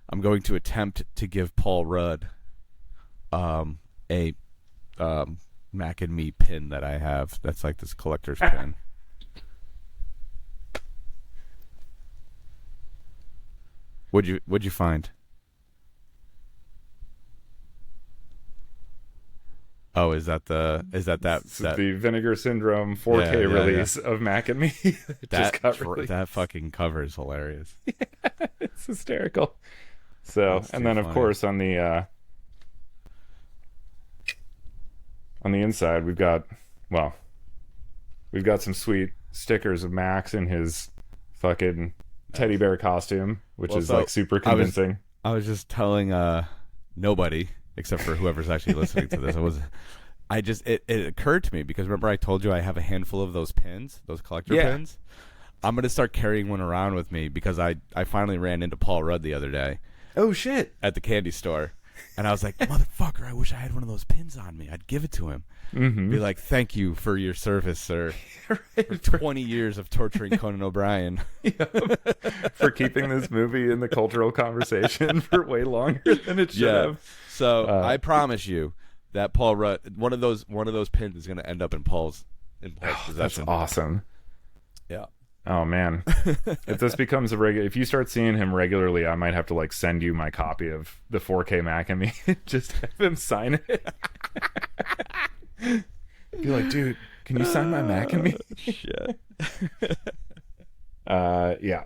I'm going to attempt to give Paul Rudd a Mac and Me pin that I have. That's like this collector's pin. What'd you find? Oh, is that the Vinegar Syndrome 4K release of Mac and Me? That fucking cover is hilarious. Yeah, it's hysterical. So, and then funny. Of course on the inside we've got some sweet stickers of Max in his fucking teddy bear costume, which is like super convincing. I was just telling nobody except for whoever's actually listening to this. It occurred to me because remember I told you I have a handful of those pins, those collector pins. I'm gonna start carrying one around with me because I finally ran into Paul Rudd the other day. Oh shit! At the candy store, and I was like, motherfucker, I wish I had one of those pins on me. I'd give it to him. Mm-hmm. Be like, thank you for your service, sir. Right. For 20 years of torturing Conan O'Brien. For keeping this movie in the cultural conversation for way longer than it should have. So I promise you that Paul Rudd, one of those pins is going to end up in Paul's possession. That's awesome. Yeah. Oh man, if this becomes if you start seeing him regularly, I might have to like send you my copy of the 4K Mac and Me. Just have him sign it. Be like, dude, can you sign my Mac and Me? Shit. Yeah,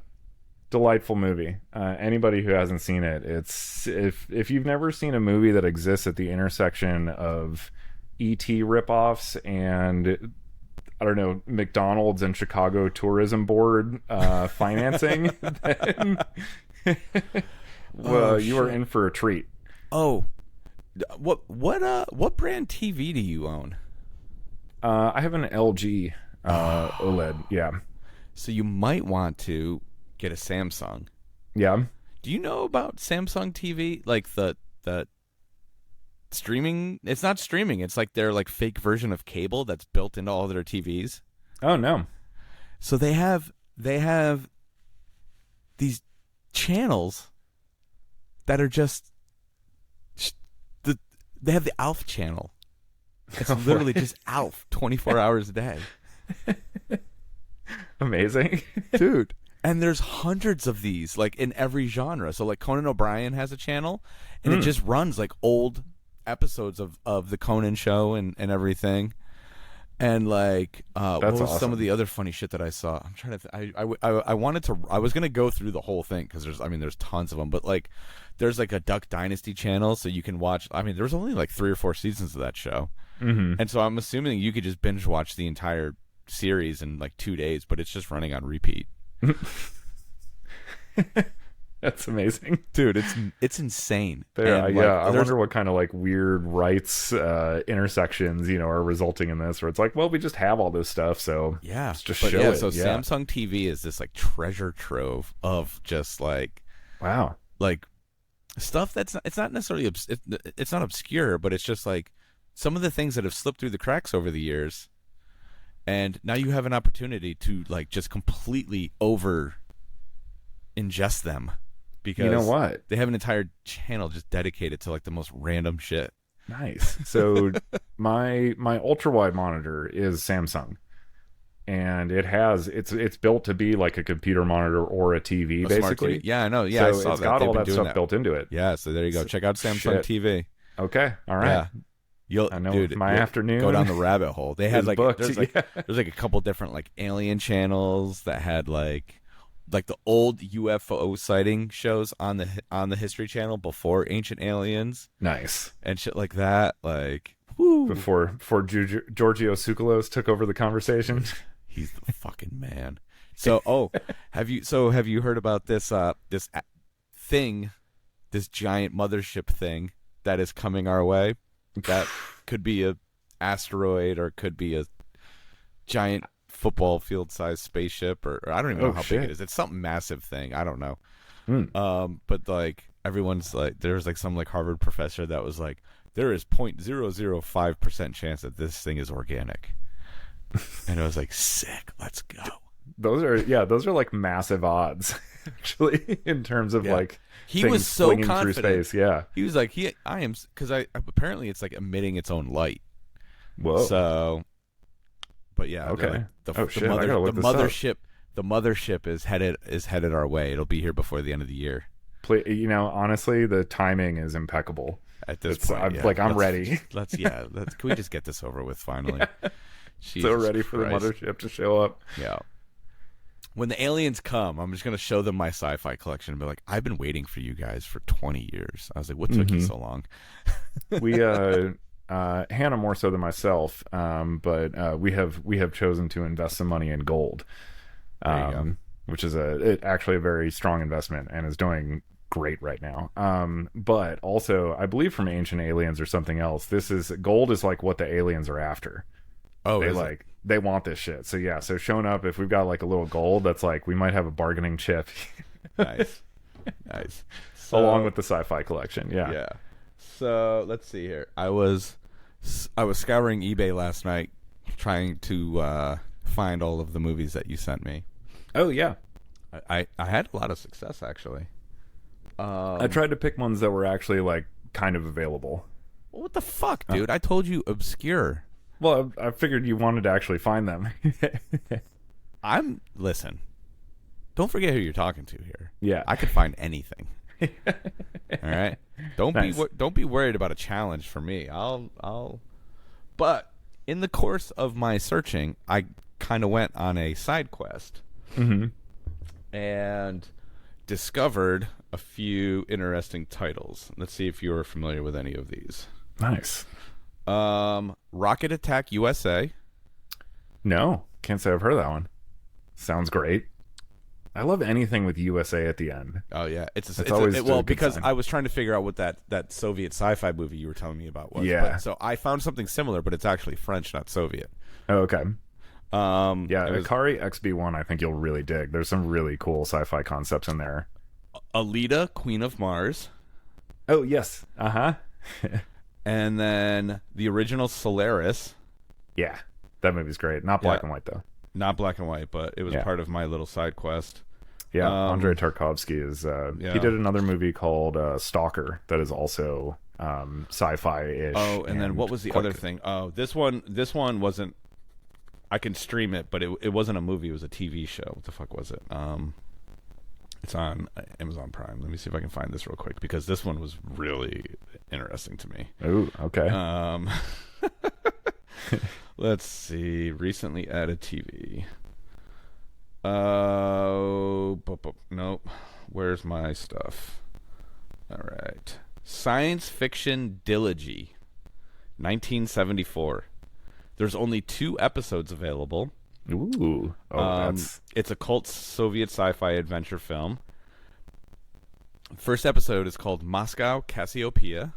delightful movie. Anybody who hasn't seen it, it's if you've never seen a movie that exists at the intersection of E.T. ripoffs and I don't know, McDonald's and Chicago Tourism Board financing, then you are in for a treat. Oh, what brand TV do you own? I have an LG OLED. Yeah. So you might want to get a Samsung. Yeah. Do you know about Samsung TV? Like the streaming? It's not streaming. It's like their like fake version of cable that's built into all their TVs. Oh no. So they have these channels that are just they have the Alf channel. It's literally just Alf 24 hours a day. Amazing. Dude. And there's hundreds of these, like, in every genre. So, like, Conan O'Brien has a channel, and it just runs, like, old episodes of the Conan show and everything. And, like, what was awesome. some of the other funny shit that I saw? I'm trying to I wanted to, I was going to go through the whole thing, because there's tons of them. But, like, there's, like, a Duck Dynasty channel, so you can watch, there's only, like, 3 or 4 seasons of that show. Mm-hmm. And so I'm assuming you could just binge watch the entire series in, like, 2 days, but it's just running on repeat. That's amazing, dude. It's insane. I wonder what kind of like weird rights intersections are resulting in this, where it's like, well, we just have all this stuff, so let's just show it. So Samsung TV is this like treasure trove of just like like stuff that's not, it's not necessarily it's not obscure, but it's just like some of the things that have slipped through the cracks over the years. And now you have an opportunity to like just completely over ingest them, because you know what, they have an entire channel just dedicated to like the most random shit. Nice. So my ultra wide monitor is Samsung, and it's built to be like a computer monitor or a TV, basically. TV. Yeah, I know. Yeah, so I saw it's that. got all that stuff built into it. Yeah, so there you go. Check out Samsung TV. Okay, all right. Yeah. I know, dude, my afternoon. Go down the rabbit hole. They had like there's like a couple different like alien channels that had like the old UFO sighting shows on the History Channel before Ancient Aliens. Nice. And shit like that, like woo. Before Giorgio Tsoukalos took over the conversation. He's the fucking man. So have you heard about this thing, this giant mothership thing that is coming our way? That could be a asteroid, or could be a giant football field sized spaceship, or I don't even know how big it is. It's some massive thing. I don't know. But like everyone's like, there's like some like Harvard professor that was like, there is 0.005% chance that this thing is organic. And I was like, sick, let's go. Those are like massive odds, actually, in terms of like he was so confident through space. Yeah, he was like, I am, because I apparently it's like emitting its own light. Whoa. So, but yeah, okay. Like, the mothership is headed our way. It'll be here before the end of the year. Honestly, the timing is impeccable at this point. I'm ready. Can we just get this over with finally? Yeah. So ready for the mothership to show up. Yeah. When the aliens come, I'm just going to show them my sci-fi collection and be like, I've been waiting for you guys for 20 years. I was like, what took you so long? We, Hannah more so than myself, but we have chosen to invest some money in gold, which is actually a very strong investment and is doing great right now. But also, I believe from Ancient Aliens or something else, gold is like what the aliens are after. Oh, they want this shit. So yeah, showing up, if we've got like a little gold, that's like we might have a bargaining chip. Nice. So, along with the sci-fi collection. Yeah. So let's see here. I was scouring eBay last night trying to find all of the movies that you sent me. Oh yeah. I had a lot of success, actually. I tried to pick ones that were actually like kind of available. Well, what the fuck, dude? I told you obscure. Well, I figured you wanted to actually find them. Listen, don't forget who you're talking to here. Yeah. I could find anything. All right? Don't be worried about a challenge for me. But in the course of my searching, I kind of went on a side quest. Mm-hmm. And discovered a few interesting titles. Let's see if you're familiar with any of these. Nice. Rocket Attack USA. No, can't say I've heard of that one. Sounds great. I love anything with USA at the end. Oh yeah, it's always because sign. I was trying to figure out what that Soviet sci-fi movie you were telling me about was. Yeah. So I found something similar, but it's actually French, not Soviet. Oh, okay. Yeah, Akari XB1 I think you'll really dig. There's some really cool sci-fi concepts in there. Alita, Queen of Mars. Oh yes. And then the original Solaris. Yeah, that movie's great. Not black and white though. Not black and white, but it was part of my little side quest. Yeah, Andrei Tarkovsky is. He did another movie called Stalker that is also sci-fi-ish. Oh, and then what was the other thing? Oh, this one wasn't. I can stream it, but it wasn't a movie. It was a TV show. What the fuck was it? It's on Amazon Prime. Let me see if I can find this real quick because this one was really interesting to me. Oh, okay. Let's see. Recently added TV. Nope. Where's my stuff? All right. Science fiction Dilogy, 1974. There's only 2 episodes available. Ooh. Oh, it's a cult Soviet sci-fi adventure film. First episode is called Moscow Cassiopeia.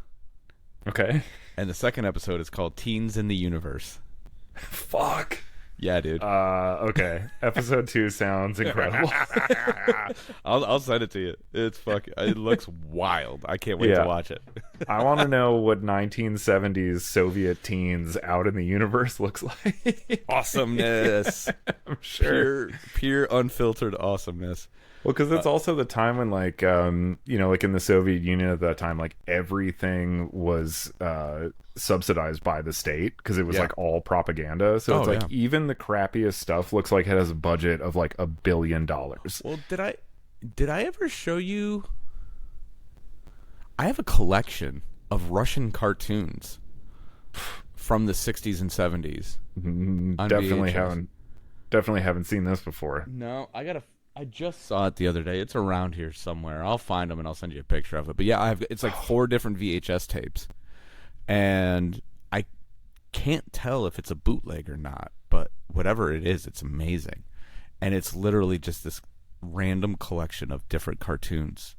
Okay. And the second episode is called Teens in the Universe. Fuck. Yeah, dude. Okay. Episode 2 sounds incredible. I'll send it to you. It looks wild. I can't wait to watch it. I want to know what 1970s Soviet teens out in the universe looks like. Awesomeness. I'm sure. Pure unfiltered awesomeness. Well, because it's also the time when, like, like in the Soviet Union at that time, like everything was subsidized by the state because it was like all propaganda. So it's like even the crappiest stuff looks like it has a budget of like $1 billion. Well, did I ever show you? I have a collection of Russian cartoons from the 60s and 70s. Definitely haven't seen this before. No, I just saw it the other day. It's around here somewhere. I'll find them and I'll send you a picture of it. But yeah, it's like 4 different VHS tapes. And I can't tell if it's a bootleg or not, but whatever it is, it's amazing. And it's literally just this random collection of different cartoons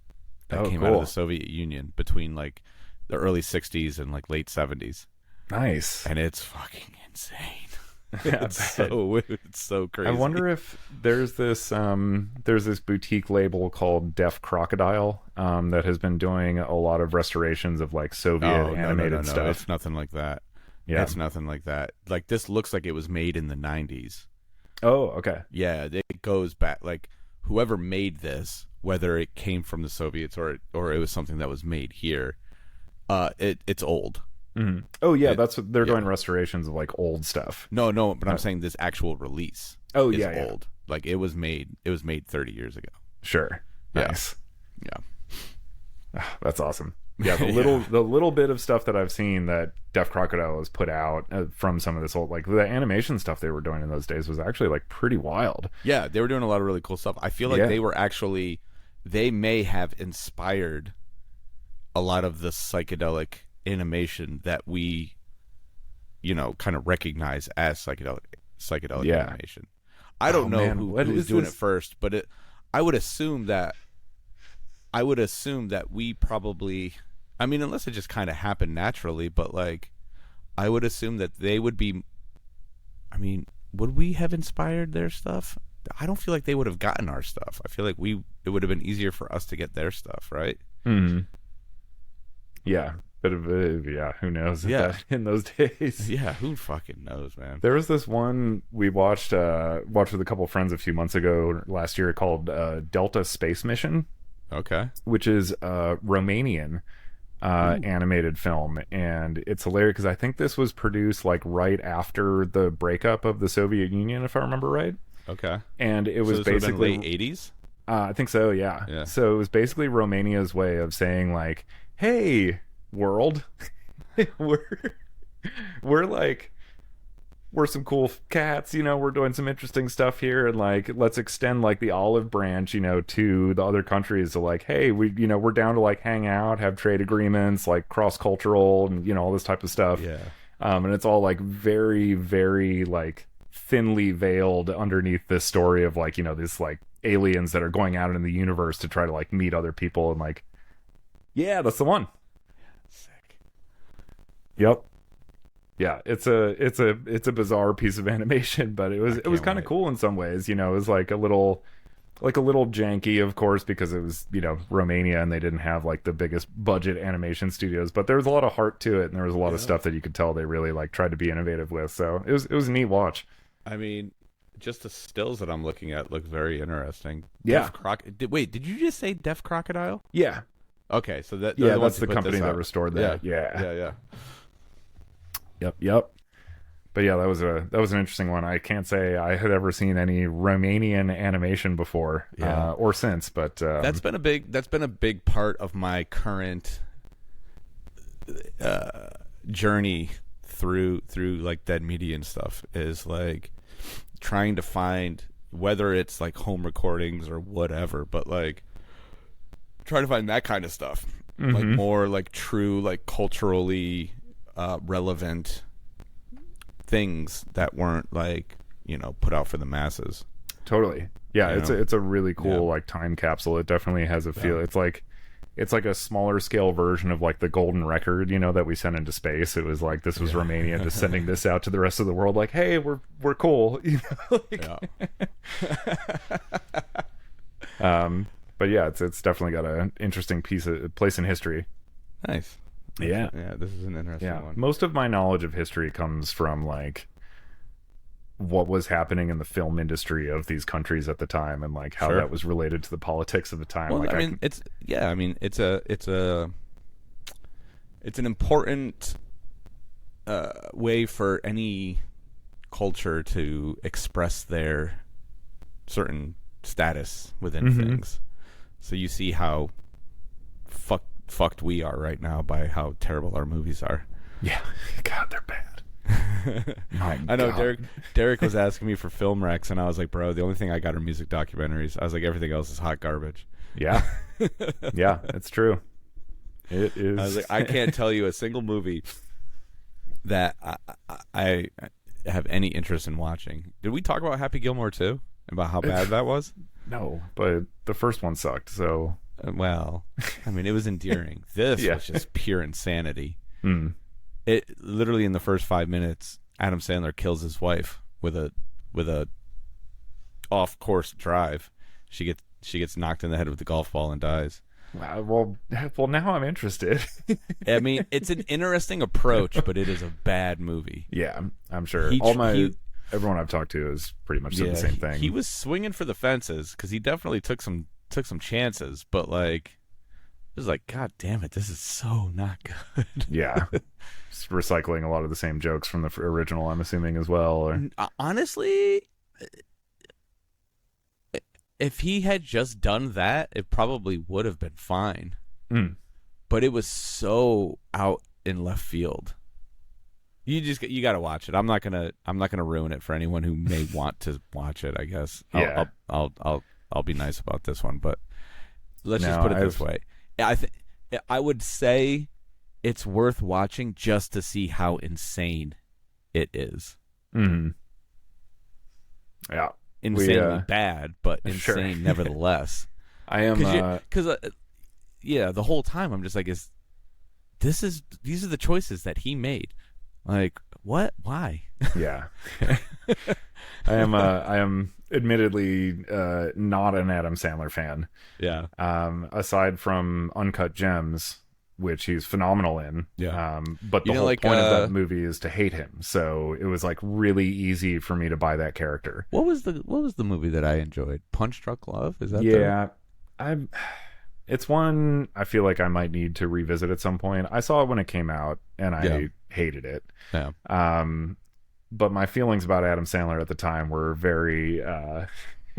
that came out of the Soviet Union between like the early 60s and like late 70s. Nice. And it's fucking insane. Yeah, it's so crazy. I wonder if there's this boutique label called Deaf Crocodile that has been doing a lot of restorations of like Soviet animated stuff. It's nothing like that. Yeah, it's nothing like that. Like this looks like it was made in the 90s. Oh, okay. Yeah, it goes back. Like whoever made this, whether it came from the Soviets or it was something that was made here, it's old. Mm-hmm. Oh yeah, that's what they're doing, restorations of like old stuff. No, but I'm saying this actual release. Oh is yeah, old. Like it was made 30 years ago. Sure. Nice. Yeah. That's awesome. Yeah, the little bit of stuff that I've seen that Deaf Crocodile has put out from some of this old, like the animation stuff they were doing in those days was actually like pretty wild. Yeah, they were doing a lot of really cool stuff. I feel like they may have inspired a lot of the psychedelic animation that we, kind of recognize as psychedelic animation. I don't know who was doing it first, but I would assume that we probably, I mean, unless it just kind of happened naturally, but like, I would assume that they would be, I mean, would we have inspired their stuff? I don't feel like they would have gotten our stuff. I feel like it would have been easier for us to get their stuff, right? Mm-hmm. Yeah. Who knows? In those days. Yeah, who fucking knows, man? There was this one we watched with a couple of friends a few months ago last year called Delta Space Mission. Okay. Which is a Romanian animated film, and it's hilarious because I think this was produced like right after the breakup of the Soviet Union, if I remember right. Okay. And it was basically late 80s. I think so. Yeah. So it was basically Romania's way of saying like, "Hey, world, we're some cool cats, we're doing some interesting stuff here, and like let's extend like the olive branch, to the other countries to like, hey, we're down to like hang out, have trade agreements, like cross-cultural and all this type of stuff." And it's all like very, very like thinly veiled underneath this story of like, this like aliens that are going out in the universe to try to like meet other people, and like, yeah, that's the one. Yep. Yeah, it's a bizarre piece of animation, but it was kind of cool in some ways. It was like a little janky, of course, because it was Romania and they didn't have like the biggest budget animation studios, but there was a lot of heart to it, and there was a lot of stuff that you could tell they really like tried to be innovative with. So it was a neat watch. I mean, just the stills that I'm looking at look very interesting. Yeah. Wait, did you just say Deaf Crocodile? Yeah. Okay, so that's the company that restored that. Yeah. Yep. But yeah, that was an interesting one. I can't say I had ever seen any Romanian animation before or since, but that's been a big part of my current journey through like dead media and stuff, is like trying to find, whether it's like home recordings or whatever, but like trying to find that kind of stuff, like more like true, like culturally relevant things that weren't like, put out for the masses. Totally. Yeah, it's a really cool like time capsule. It definitely has a feel. It's like a smaller scale version of like the golden record, that we sent into space. It was like, this was Romania just sending this out to the rest of the world, like, hey, we're cool. But yeah, it's definitely got an interesting place in history. Nice. Yeah. Yeah, this is an interesting one. Most of my knowledge of history comes from like what was happening in the film industry of these countries at the time, and like how that was related to the politics of the time. Well, like it's an important way for any culture to express their certain status within things. So you see how fucked we are right now by how terrible our movies are. Yeah. God, they're bad. I know. Derek was asking me for film recs, and I was like, bro, the only thing I got are music documentaries. I was like, everything else is hot garbage. Yeah. Yeah, it's true. It is. I was like, I can't tell you a single movie that I have any interest in watching. Did we talk about Happy Gilmore 2? About how bad that was? No, but the first one sucked, so... Well, I mean, it was endearing. This was just pure insanity. It literally, in the first 5 minutes, Adam Sandler kills his wife with a off course drive. She gets knocked in the head with the golf ball and dies. Wow, well, now I'm interested. I mean, it's an interesting approach, but it is a bad movie. Yeah, I'm sure. Everyone I've talked to has pretty much said the same thing. He was swinging for the fences because he definitely took some chances, but like, it was like, God damn it, this is so not good. Yeah. Just recycling a lot of the same jokes from the original, I'm assuming, as well. Or... Honestly, if he had just done that, it probably would have been fine. But it was so out in left field. You got to watch it. I'm not gonna ruin it for anyone who may want to watch it, I guess. I'll be nice about this one, but let's just put it this way. I would say it's worth watching just to see how insane it is. Yeah. Insanely bad, but insane nevertheless. I am... Because, the whole time I'm just like, these are the choices that he made. Like, what? Why? Yeah. I am admittedly not an Adam Sandler fan. Yeah. Aside from Uncut Gems, which he's phenomenal in. Yeah. But the whole point of that movie is to hate him. So it was like really easy for me to buy that character. What was the movie that I enjoyed? Punch Drunk Love? Is that it's one I feel like I might need to revisit at some point. I saw it when it came out and I hated it. Yeah. But my feelings about Adam Sandler at the time were very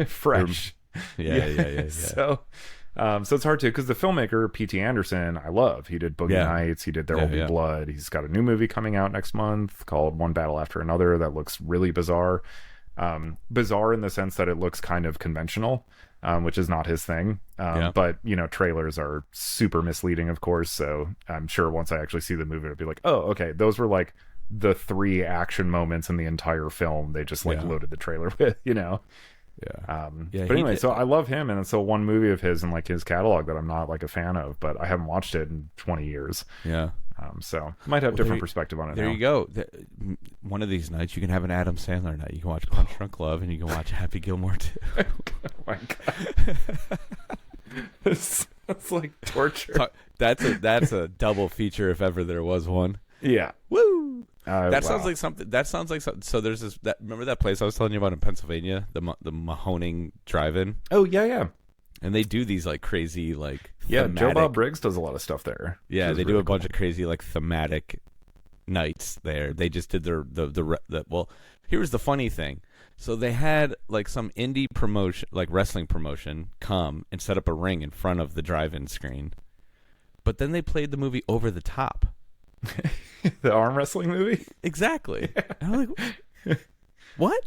fresh. Yeah. So it's hard to, because the filmmaker P.T. Anderson, I love. He did Boogie Nights. He did There Will Be Blood. He's got a new movie coming out next month called One Battle After Another that looks really bizarre. Bizarre in the sense that it looks kind of conventional, which is not his thing. But, trailers are super misleading, of course. So I'm sure once I actually see the movie, it'll be like, oh, okay, those were like the 3 action moments in the entire film. They just loaded the trailer with, But anyway, so I love him, and it's so one movie of his in like his catalog that I'm not like a fan of, but I haven't watched it in 20 years. Yeah. So might have different perspective on it. There now. You go. One of these nights you can have an Adam Sandler night. You can watch Punch Drunk Love, and you can watch Happy Gilmore 2. Oh my God. That's like torture. That's a double feature if ever there was one. Yeah. Woo! That sounds Wow. like something. That sounds like something. So there's this. Remember that place I was telling you about in Pennsylvania, the Mahoning Drive-In, Oh yeah, yeah, and they do these like crazy like yeah. Joe Bob thematic. Briggs does a lot of stuff there. Yeah, which is they do really a bunch cool. of crazy like thematic nights there. They just did the well. Here's the funny thing. So they had like some indie promotion, like wrestling promotion, come and set up a ring in front of the drive-in screen. But then they played the movie over the top. The arm wrestling movie. Exactly. And I'm like, what?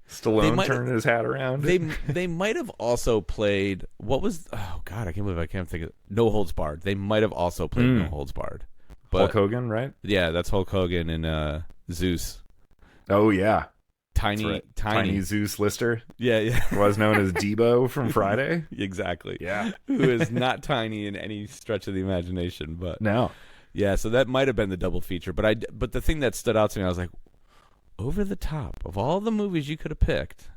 Stallone turning his hat around. They might have also played what was I can't believe I can't think of No Holds Barred. They might have also played No Holds Barred. But Hulk Hogan, right? yeah, that's Hulk Hogan and Zeus. Oh yeah, Tiny, right. Tiny Zeus Lister, Yeah. was known as Debo from Friday. Exactly. Yeah. Who is not tiny in any stretch of the imagination, but No. yeah, so that might have been the double feature. But the thing that stood out to me, I was like, over the top of all the movies you could have picked,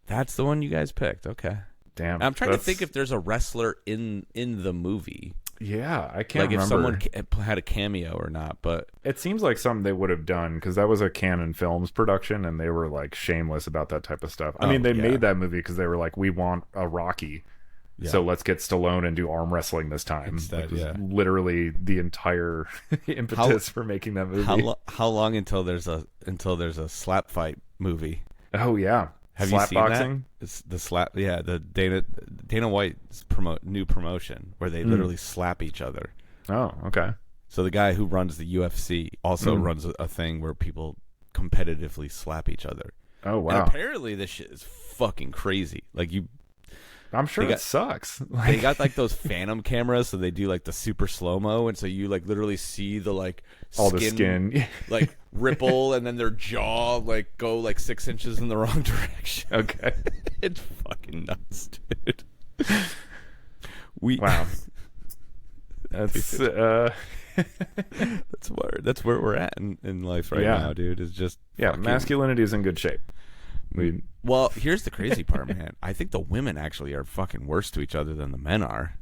that's the one you guys picked. Okay. Damn. And I'm trying to think if there's a wrestler in the movie, Yeah, I can't like if remember. someone had a cameo or not. But It seems like something they would have done because that was a Canon Films production, and they were like shameless about that type of stuff. I mean, they yeah. made that movie because they were like, we want a Rocky, yeah. so let's get Stallone and do arm wrestling this time. Instead, Which was yeah. literally the entire impetus for making that movie. how long until there's a slap fight movie? Oh yeah, Have you seen boxing? that? It's the slap. Yeah, the Dana White's new promotion where they literally slap each other. Oh, okay. So the guy who runs the UFC also runs a thing where people competitively slap each other. Oh wow. And apparently this shit is fucking crazy. Like I'm sure they it sucks. they got like those phantom cameras, so they do like the super slow mo, and so you like literally see the like all the skin. like ripple, and then their jaw like go like 6 inches in the wrong direction. Okay. It's fucking nuts, dude. Wow. That's that's where we're at in life right now, dude. Is just masculinity is in good shape. Well, here's the crazy part, man. I think the women actually are fucking worse to each other than the men are.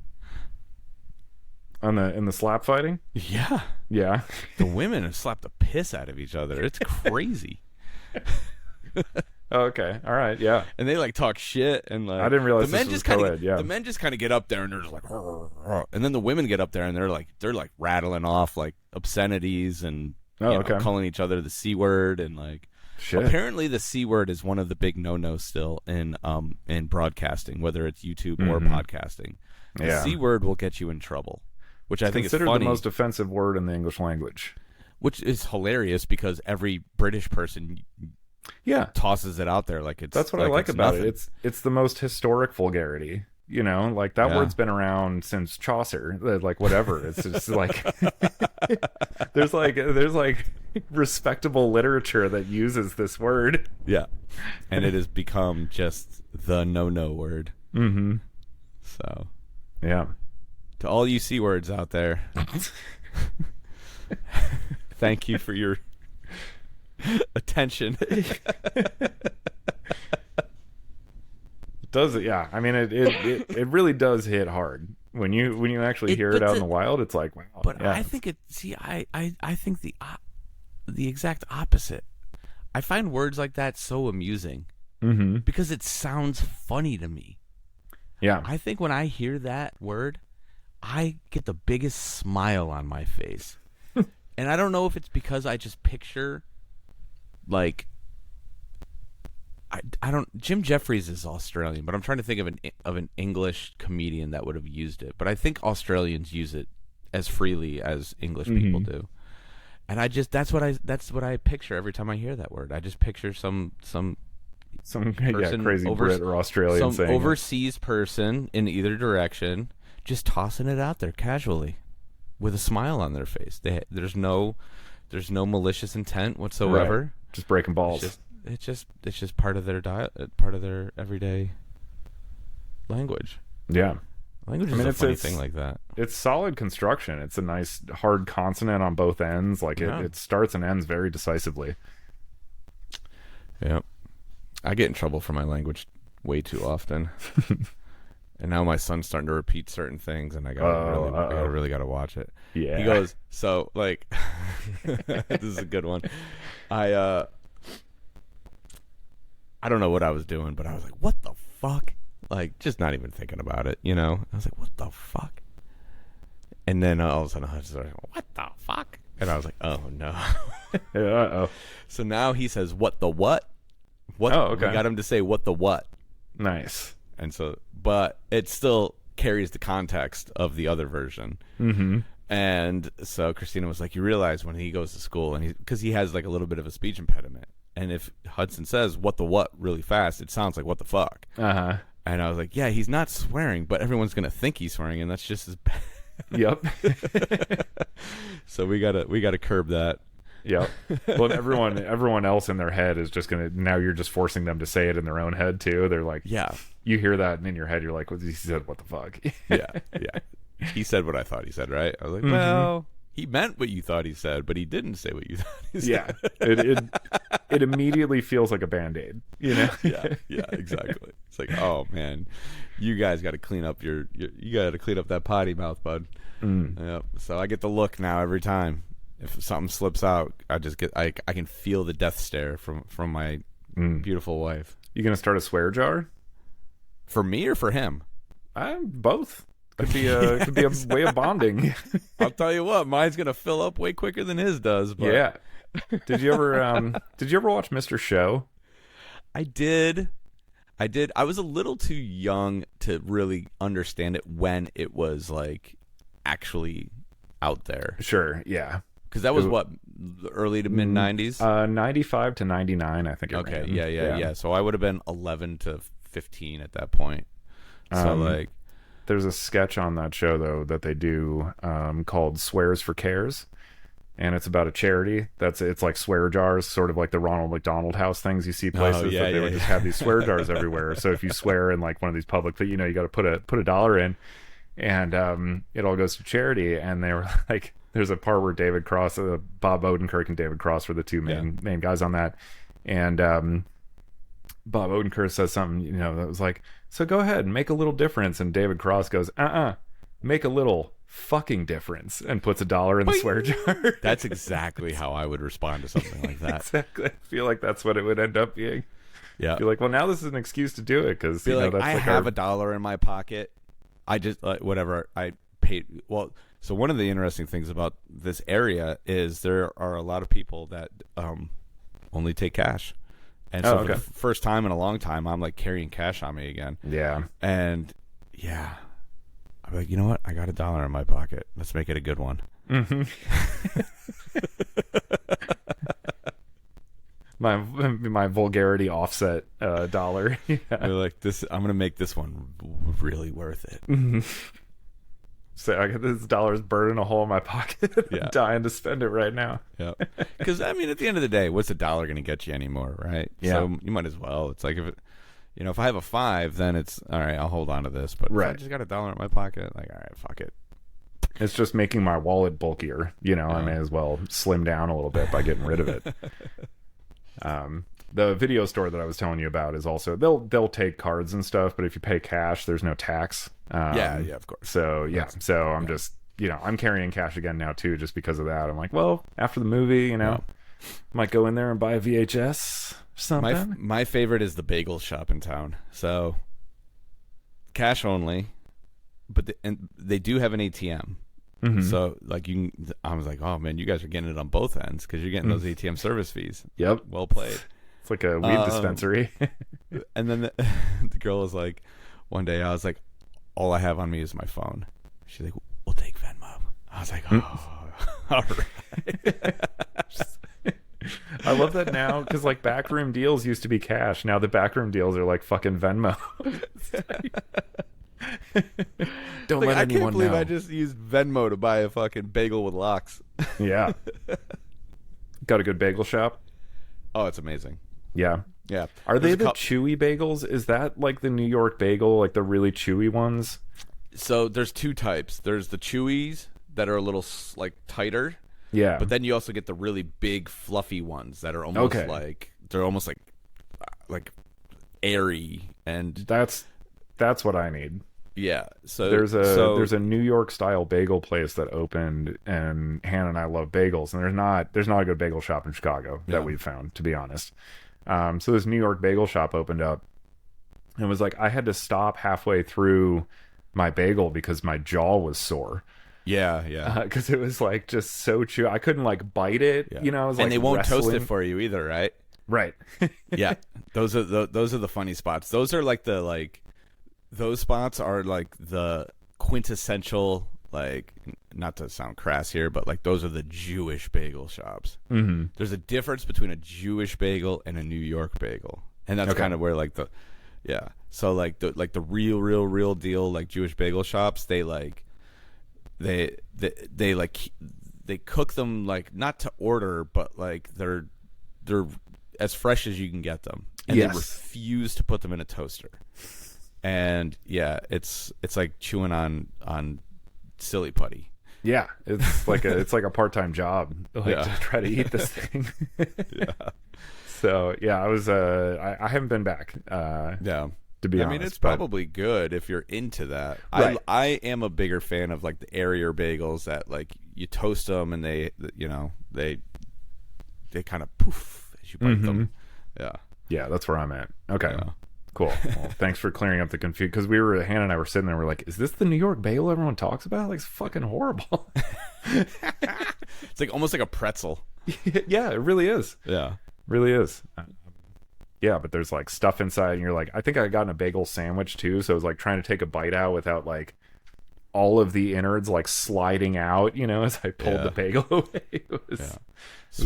In the slap fighting? Yeah. Yeah. The women have slapped the piss out of each other. It's crazy. Oh, okay. All right. Yeah. And they like talk shit and like I didn't realize the men this was just kind co-ed, of yeah. the men just kind of get up there and they're just like and then the women get up there and they're like rattling off like obscenities and calling each other the C word and like Shit. apparently the C word is one of the big no-nos still in broadcasting, whether it's YouTube or podcasting. The C word will get you in trouble, which I think is considered funny. the most offensive word in the English language. Which is hilarious because every British person tosses it out there like it's That's what like I like it's about nothing. it. It's the most historic vulgarity. You know, like that word's been around since Chaucer. Like whatever. It's just like there's like respectable literature that uses this word. Yeah. And it has become just the no word. Mm-hmm. So Yeah. to all you C words out there, thank you for your attention. Does it? Yeah. I mean, it really does hit hard when you actually hear it out in the wild. It's like, wow. But yeah. I think I think the exact opposite. I find words like that so amusing because it sounds funny to me. Yeah. I think when I hear that word, I get the biggest smile on my face. And I don't know if it's because I just picture like I don't. Jim Jeffries is Australian, but I'm trying to think of an English comedian that would have used it. But I think Australians use it as freely as English people do. And that's what I picture every time I hear that word. I just picture some person crazy Brit or Australian some saying overseas person in either direction just tossing it out there casually with a smile on their face. There's no malicious intent whatsoever. Right. Just breaking balls. It's just part of their part of their everyday language. Yeah. Language is a funny thing like that. It's solid construction. It's a nice hard consonant on both ends. Like it starts and ends very decisively. Yeah. I get in trouble for my language way too often. And now my son's starting to repeat certain things, and I really got to watch it. Yeah. He goes, so like, this is a good one. I don't know what I was doing, but I was like, what the fuck? Like, just not even thinking about it, you know? I was like, what the fuck? And then all of a sudden I was like, what the fuck? And I was like, oh no. Uh-oh. So now he says, what the what? What? Oh, okay. We got him to say, what the what? Nice. And so, but it still carries the context of the other version. Mm-hmm. And so Christina was like, you realize when he goes to school, and because he has like a little bit of a speech impediment, and if Hudson says what the what really fast, it sounds like what the fuck. Uh-huh. And I was like, yeah, he's not swearing, but everyone's going to think he's swearing, and that's just as bad. Yep. So we gotta curb that. Yep. Well, everyone else in their head is just gonna. Now you're just forcing them to say it in their own head too. They're like, yeah. You hear that, and in your head, you're like, he said, what the fuck? Yeah. He said what I thought he said, right? I was like, well, he meant what you thought he said, but he didn't say what you thought he said. Yeah. It immediately feels like a Band-Aid, you know? Yeah, exactly. It's like, oh man, you guys got to clean up you got to clean up that potty mouth, bud. Yep. So I get the look now every time. If something slips out, I just get I can feel the death stare from my beautiful wife. You gonna start a swear jar? For me or for him? Both. Could be a way of bonding. I'll tell you what, mine's gonna fill up way quicker than his does. But. Yeah. Did you ever watch Mr. Show? I did. I was a little too young to really understand it when it was like actually out there. Sure. Yeah. Because that was what, early to mid 90s? 95 to 99, I think. Okay. Yeah. So I would have been 11 to 15 at that point. So there's a sketch on that show though that they do called Swears for Cares, and it's about a charity it's like swear jars, sort of like the Ronald McDonald House things you see places that they would just have these swear jars everywhere. So if you swear in like one of these public, you got to put a dollar in, and it all goes to charity. And they were like, there's a part where David Cross, Bob Odenkirk and David Cross were the two main guys on that, and Bob Odenkirk says something, that was like, so go ahead and make a little difference. And David Cross goes, make a little fucking difference, and puts $1 in the swear jar. That's exactly how I would respond to something like that. Exactly. I feel like that's what it would end up being. Yeah. Be like, well, now this is an excuse to do it, because that's I like have $1 in my pocket. I just whatever I paid. Well, so one of the interesting things about this area is there are a lot of people that only take cash. And so for the first time in a long time, I'm like carrying cash on me again. Yeah. And yeah, I'm like, you know what? I got $1 in my pocket. Let's make it a good one. Mm-hmm. my vulgarity offset dollar. Yeah. You're like, this. I'm gonna make this one really worth it. Mm-hmm. So I got this $1 burning a hole in my pocket. I'm dying to spend it right now. Yeah. Because I mean, at the end of the day, what's $1 going to get you anymore, right? Yeah. So you might as well. It's like if I have a 5, then it's all right. I'll hold on to this. But if I just got $1 in my pocket, like, all right, fuck it. It's just making my wallet bulkier. I may as well slim down a little bit by getting rid of it. The video store that I was telling you about is also they'll take cards and stuff, but if you pay cash, there's no tax. Of course. So I'm just I'm carrying cash again now too, just because of that. I'm like, well, after the movie, might go in there and buy a VHS or something. My favorite is the bagel shop in town. So cash only, but they do have an ATM. Mm-hmm. So like I was like, oh man, you guys are getting it on both ends because you're getting those ATM service fees. Yep, well played. It's like a weed dispensary. And then the girl was like, one day I was like, all I have on me is my phone. She's like, we'll take Venmo. I was like, oh, all right. I love that now, because like backroom deals used to be cash. Now the backroom deals are like fucking Venmo. Don't let anyone know. I can't believe I just used Venmo to buy a fucking bagel with lox. Yeah. Got a good bagel shop? Oh, it's amazing. Yeah. Yeah. Are they the chewy bagels? Is that like the New York bagel, like the really chewy ones? So there's two types. There's the chewies that are a little like tighter. Yeah. But then you also get the really big fluffy ones that are almost like airy, and that's what I need. Yeah. There's a New York style bagel place that opened, and Hannah and I love bagels, and there's not a good bagel shop in Chicago that we've found, to be honest. So this New York bagel shop opened up, and it was like I had to stop halfway through my bagel because my jaw was sore. Yeah. Because it was like just so chew. I couldn't like bite it. Yeah. You know, I was and like they won't wrestling. toast it for you either, right? Right. Yeah. Those are the funny spots. Those are like those spots are like the quintessential, like, not to sound crass here, but like those are the Jewish bagel shops. Mm-hmm. There's a difference between a Jewish bagel and a New York bagel, and that's kind of where like so like the real deal like Jewish bagel shops, they cook them like not to order, but like they're as fresh as you can get them, and they refuse to put them in a toaster. And yeah, it's like chewing on silly putty. Yeah, it's like a part-time job, to try to eat this thing. Yeah. So yeah, I was I haven't been back. To be honest, I mean, it's probably good if you're into that. Right. I am a bigger fan of like the airier bagels that like you toast them and they kind of poof as you bite them. Yeah, that's where I'm at. Okay. Yeah. Cool. Well, thanks for clearing up the confusion, because Hannah and I were sitting there, we're like, is this the New York bagel everyone talks about? Like, it's fucking horrible. It's like almost like a pretzel. Yeah, it really is. Yeah. Really is. Yeah, but there's like stuff inside, and you're like, I think I got in a bagel sandwich too, so it was like trying to take a bite out without like all of the innards like sliding out, as I pulled the bagel away. It was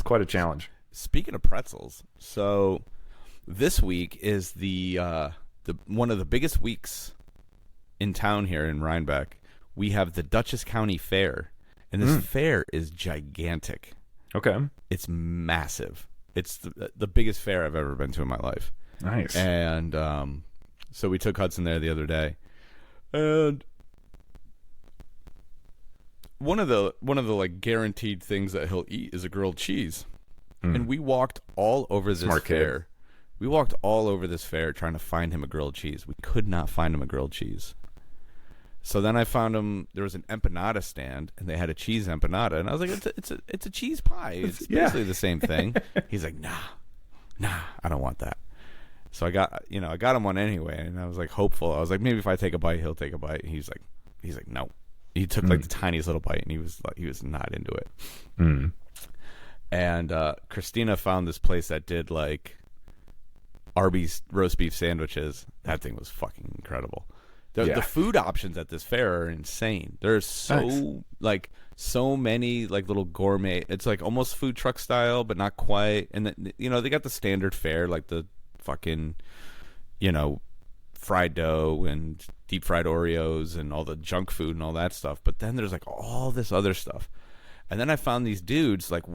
quite a challenge. Speaking of pretzels, so this week is the one of the biggest weeks in town here in Rhinebeck. We have the Dutchess County Fair, and this fair is gigantic. Okay. It's massive. It's the biggest fair I've ever been to in my life. Nice. And so we took Hudson there the other day, and one of the like guaranteed things that he'll eat is a grilled cheese. And we walked all over this fair. Kid. We walked all over this fair trying to find him a grilled cheese. We could not find him a grilled cheese. So then I found him. There was an empanada stand, and they had a cheese empanada, and I was like, "It's a cheese pie. It's basically the same thing." He's like, "Nah, I don't want that." So I got him one anyway, and I was like hopeful. I was like, maybe if I take a bite, he'll take a bite. And he's like, no. He took like the tiniest little bite, and he was not into it. And Christina found this place that did like Arby's roast beef sandwiches. That thing was fucking incredible. The food options at this fair are insane. There's so many like little gourmet. It's like almost food truck style, but not quite. And they got the standard fare, like the fucking fried dough and deep fried Oreos and all the junk food and all that stuff. But then there's like all this other stuff. And then I found these dudes like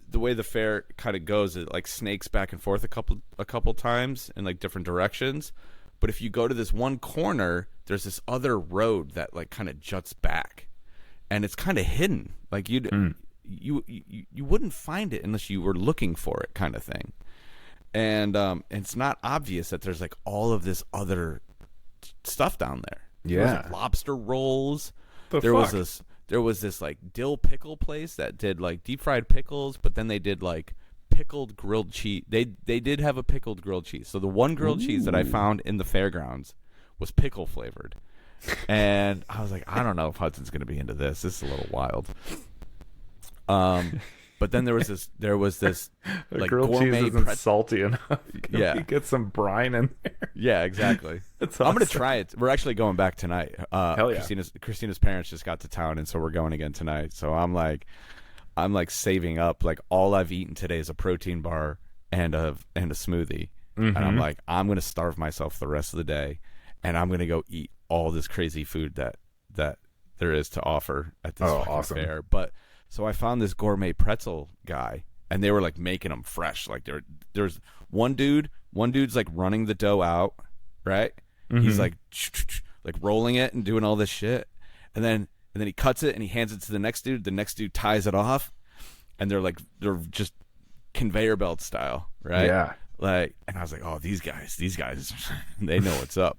the way the fair kind of goes, it like snakes back and forth a couple times in like different directions. But if you go to this one corner, there's this other road that like kind of juts back, and it's kind of hidden. Like you wouldn't find it unless you were looking for it, kind of thing. And it's not obvious that there's like all of this other stuff down there. Yeah, there was, like, lobster rolls. There was this like dill pickle place that did like deep fried pickles, but then they did like pickled grilled cheese. They did have a pickled grilled cheese. So the one grilled cheese that I found in the fairgrounds was pickle flavored. And I was like, I don't know if Hudson's going to be into this. This is a little wild. But then there was this like grilled gourmet cheese isn't salty enough. Can we get some brine in there? Yeah, exactly. Awesome. I'm going to try it. We're actually going back tonight. Hell yeah. Christina's parents just got to town, and so we're going again tonight. So I'm like saving up. Like all I've eaten today is a protein bar and a smoothie. And I'm like, I'm going to starve myself the rest of the day, and I'm going to go eat all this crazy food that there is to offer at this fucking fair. But so I found this gourmet pretzel guy, and they were like making them fresh. Like there's one dude's like running the dough out, right? He's like rolling it and doing all this shit, and then he cuts it and he hands it to the next dude. The next dude ties it off, and they're just conveyor belt style, right? Yeah. Like, and I was like, oh, these guys, they know what's up.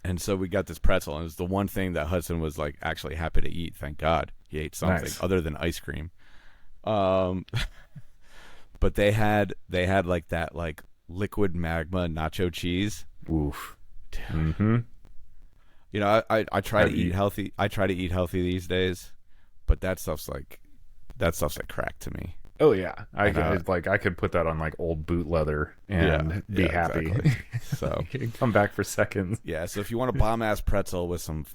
And so we got this pretzel, and it was the one thing that Hudson was like actually happy to eat. Thank God he ate something other than ice cream. But they had like that like liquid magma nacho cheese. Oof. Mm-hmm. You know, I try to eat healthy. I try to eat healthy these days, but that stuff's like crack to me. Oh yeah, I could put that on like old boot leather and be happy. Exactly. So come back for seconds. Yeah. So if you want a bomb ass pretzel with some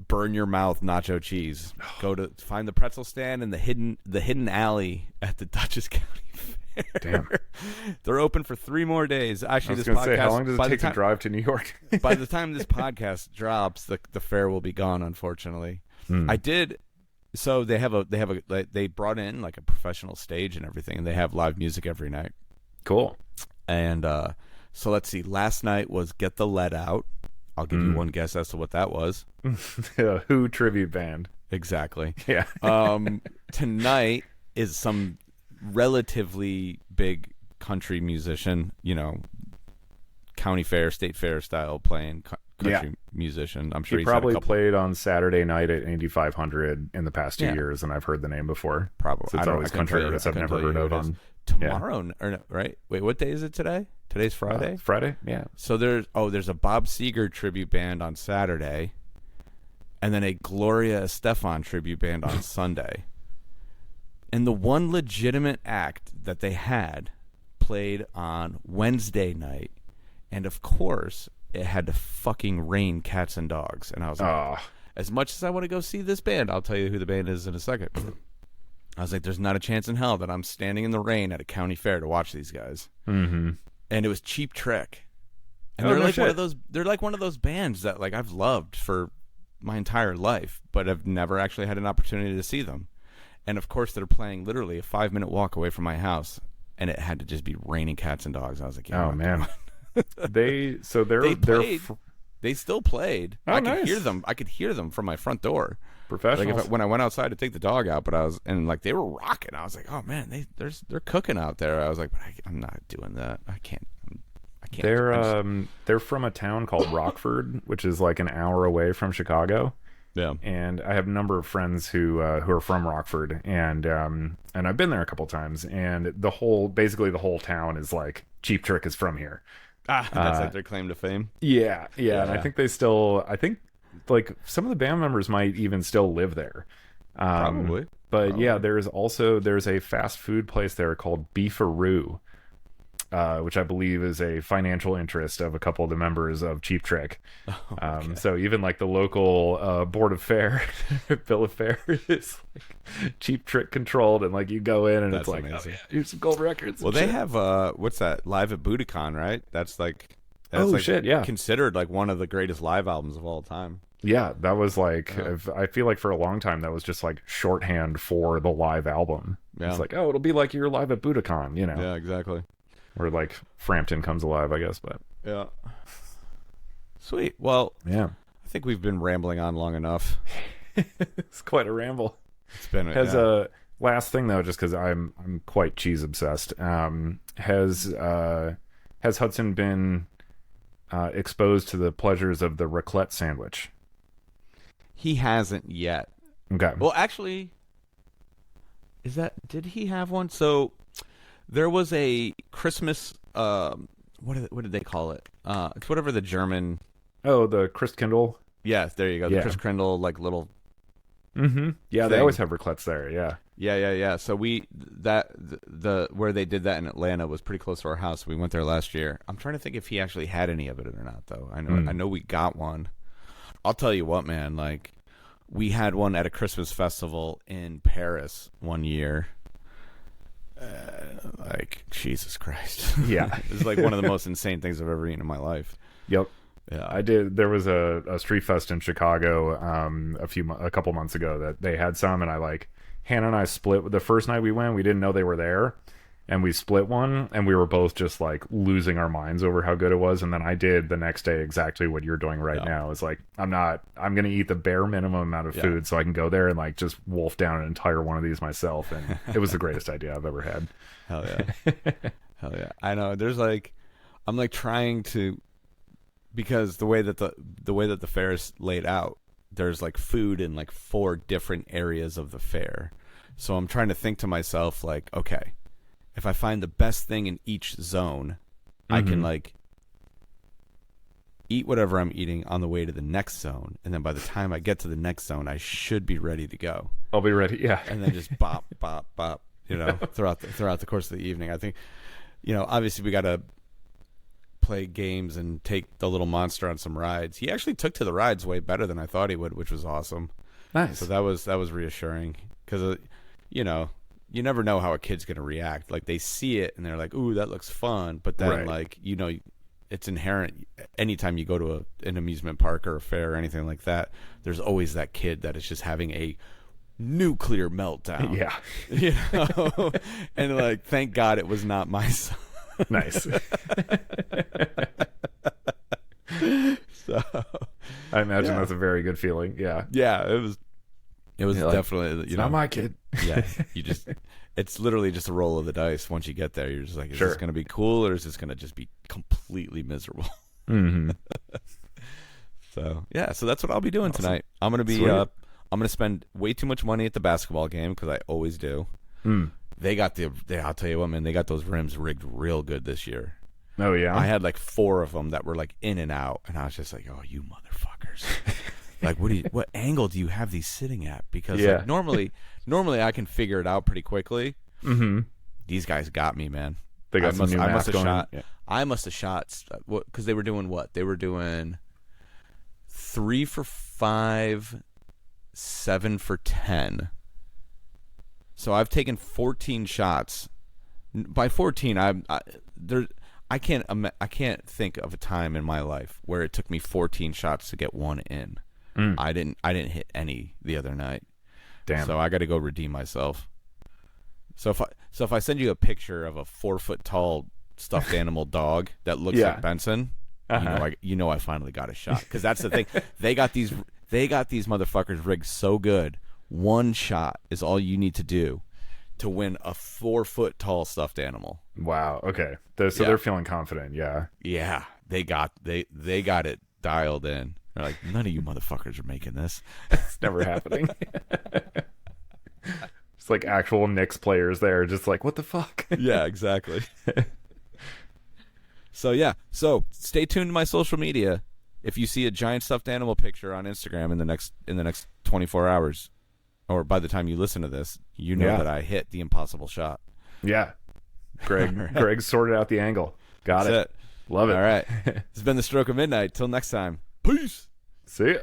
burn your mouth nacho cheese, go to find the pretzel stand in the hidden alley at the Dutchess County Fair. Damn. They're open for 3 more days. Actually, this podcast. Say, how long does it take to drive to New York? By the time this podcast drops, the fair will be gone. Unfortunately, I did. So they brought in like a professional stage and everything, and they have live music every night. Cool. And so let's see. Last night was Get the Lead Out. I'll give you one guess as to what that was. Who tribute band? Exactly. Yeah. Tonight is some relatively big country musician, you know, county fair, state fair style playing country musician. I'm sure he probably played on Saturday night at Indy 500 in the past 2 years, and I've heard the name before. Probably. So it's always country artists I've never heard of on tomorrow. Or no, right? Wait, what day is it today? Today's Friday. Friday, yeah. So there's a Bob Seger tribute band on Saturday, and then a Gloria Estefan tribute band on Sunday. And the one legitimate act that they had played on Wednesday night, and of course it had to fucking rain cats and dogs. And I was like, as much as I want to go see this band, I'll tell you who the band is in a second. I was like, there's not a chance in hell that I'm standing in the rain at a county fair to watch these guys. Mm-hmm. And it was Cheap Trick. And they're like one of those. They're like one of those bands that like I've loved for my entire life, but I've never actually had an opportunity to see them. And of course, they're playing literally a 5-minute walk away from my house, and it had to just be raining cats and dogs. I was like, oh man. They still played. Oh, nice. I could hear them from my front door. Professionals. Like when I went outside to take the dog out, they were rocking. I was like, oh man, they're cooking out there. I was like, but I'm not doing that. I can't. They're from a town called Rockford, which is like an hour away from Chicago. Yeah. And I have a number of friends who are from Rockford, and I've been there a couple times, and basically the whole town is like Cheap Trick is from here. That's like their claim to fame. Yeah. And I think like some of the band members might even still live there. Probably. But yeah, there's a fast food place there called Beefaroo, which I believe is a financial interest of a couple of the members of Cheap Trick. Okay. So even like the local board of fare, bill of fare is like Cheap Trick controlled, and like you go in and it's like, amazing. Oh, yeah, here's some gold records. Well, they have what's that? Live at Budokan, right? That's shit, yeah, considered like one of the greatest live albums of all time. Yeah, that was like, I feel like for a long time that was just like shorthand for the live album. Yeah. It's like, oh, it'll be like you're live at Budokan, you know? Yeah, exactly. Or like Frampton Comes Alive, I guess, but yeah. Sweet. Well, yeah. I think we've been rambling on long enough. It's quite a ramble. It's been a last thing though, just because I'm quite cheese obsessed. Has Hudson been exposed to the pleasures of the raclette sandwich? He hasn't yet. Okay. Well, actually, did he have one? So there was a Christmas, what did they call it? It's whatever the German. Oh, the Christkindl. Yes, there you go. The Christkindl, like little. Mm-hmm. Yeah, thing. They always have raclettes there. Yeah. Yeah. So where they did that in Atlanta was pretty close to our house. We went there last year. I'm trying to think if he actually had any of it or not, though. I know we got one. I'll tell you what, man. Like, we had one at a Christmas festival in Paris one year. Like, Jesus Christ. Yeah. It was like one of the most insane things I've ever eaten in my life. Yep. Yeah, I did. There was a street fest in Chicago a couple months ago that they had some, and Hannah and I split. The first night we went, we didn't know they were there, and we split one, and we were both just like losing our minds over how good it was. And then I did the next day exactly what you're doing right now. It's like, I'm going to eat the bare minimum amount of food so I can go there and like just wolf down an entire one of these myself. And it was the greatest idea I've ever had. Hell yeah. Hell yeah. I know. There's like, I'm like trying to because the way that the fair is laid out, there's like food in like 4 different areas of the fair. So I'm trying to think to myself like, okay, if I find the best thing in each zone, I can like eat whatever I'm eating on the way to the next zone, and then by the time I get to the next zone, I should be ready to go. I'll be ready, yeah. And then just bop, bop, bop, throughout the course of the evening. I think, obviously we got to play games and take the little monster on some rides. He actually took to the rides way better than I thought he would, which was awesome. Nice. So that was reassuring because, you never know how a kid's going to react. Like they see it and they're like, ooh, that looks fun. But then it's inherent anytime you go to an amusement park or a fair or anything like that, there's always that kid that is just having a nuclear meltdown. Yeah. And like, thank God it was not my son. Nice. So I imagine that's a very good feeling. Yeah. Yeah, it was definitely, it's not my kid. Yeah. It's literally just a roll of the dice. Once you get there, you're just like, is this going to be cool or is this going to just be completely miserable? Mm-hmm. So that's what I'll be doing tonight. I'm going to be I'm going to spend way too much money at the basketball game because I always do. I'll tell you what, man, they got those rims rigged real good this year. Oh yeah. I had like 4 of them that were like in and out, and I was just like, oh, you motherfuckers. Like, what angle do you have these sitting at? Because like, normally I can figure it out pretty quickly. Mm-hmm. These guys got me, man. They got some new math going. I must have shot because they were doing what? They were doing 3 for 5, 7 for 10. So I've taken 14 shots. By 14, I can't think of a time in my life where it took me 14 shots to get one in. I didn't hit any the other night. Damn. So I got to go redeem myself. So if I send you a picture of a 4-foot tall stuffed animal dog that looks like Benson, I finally got a shot, because that's the thing. They got these motherfuckers rigged so good. 1 shot is all you need to do to win a 4-foot tall stuffed animal. Wow. Okay. So they're feeling confident. Yeah. Yeah. They got it dialed in. They're like, none of you motherfuckers are making this. It's never happening. It's like actual Knicks players there, just like, what the fuck? Yeah, exactly. So stay tuned to my social media. If you see a giant stuffed animal picture on Instagram in the next 24 hours, or by the time you listen to this, that I hit the impossible shot. Yeah. Greg sorted out the angle. Got That's it. Love it. All right. This has been the Stroke of Midnight. Till next time. Peace. See ya.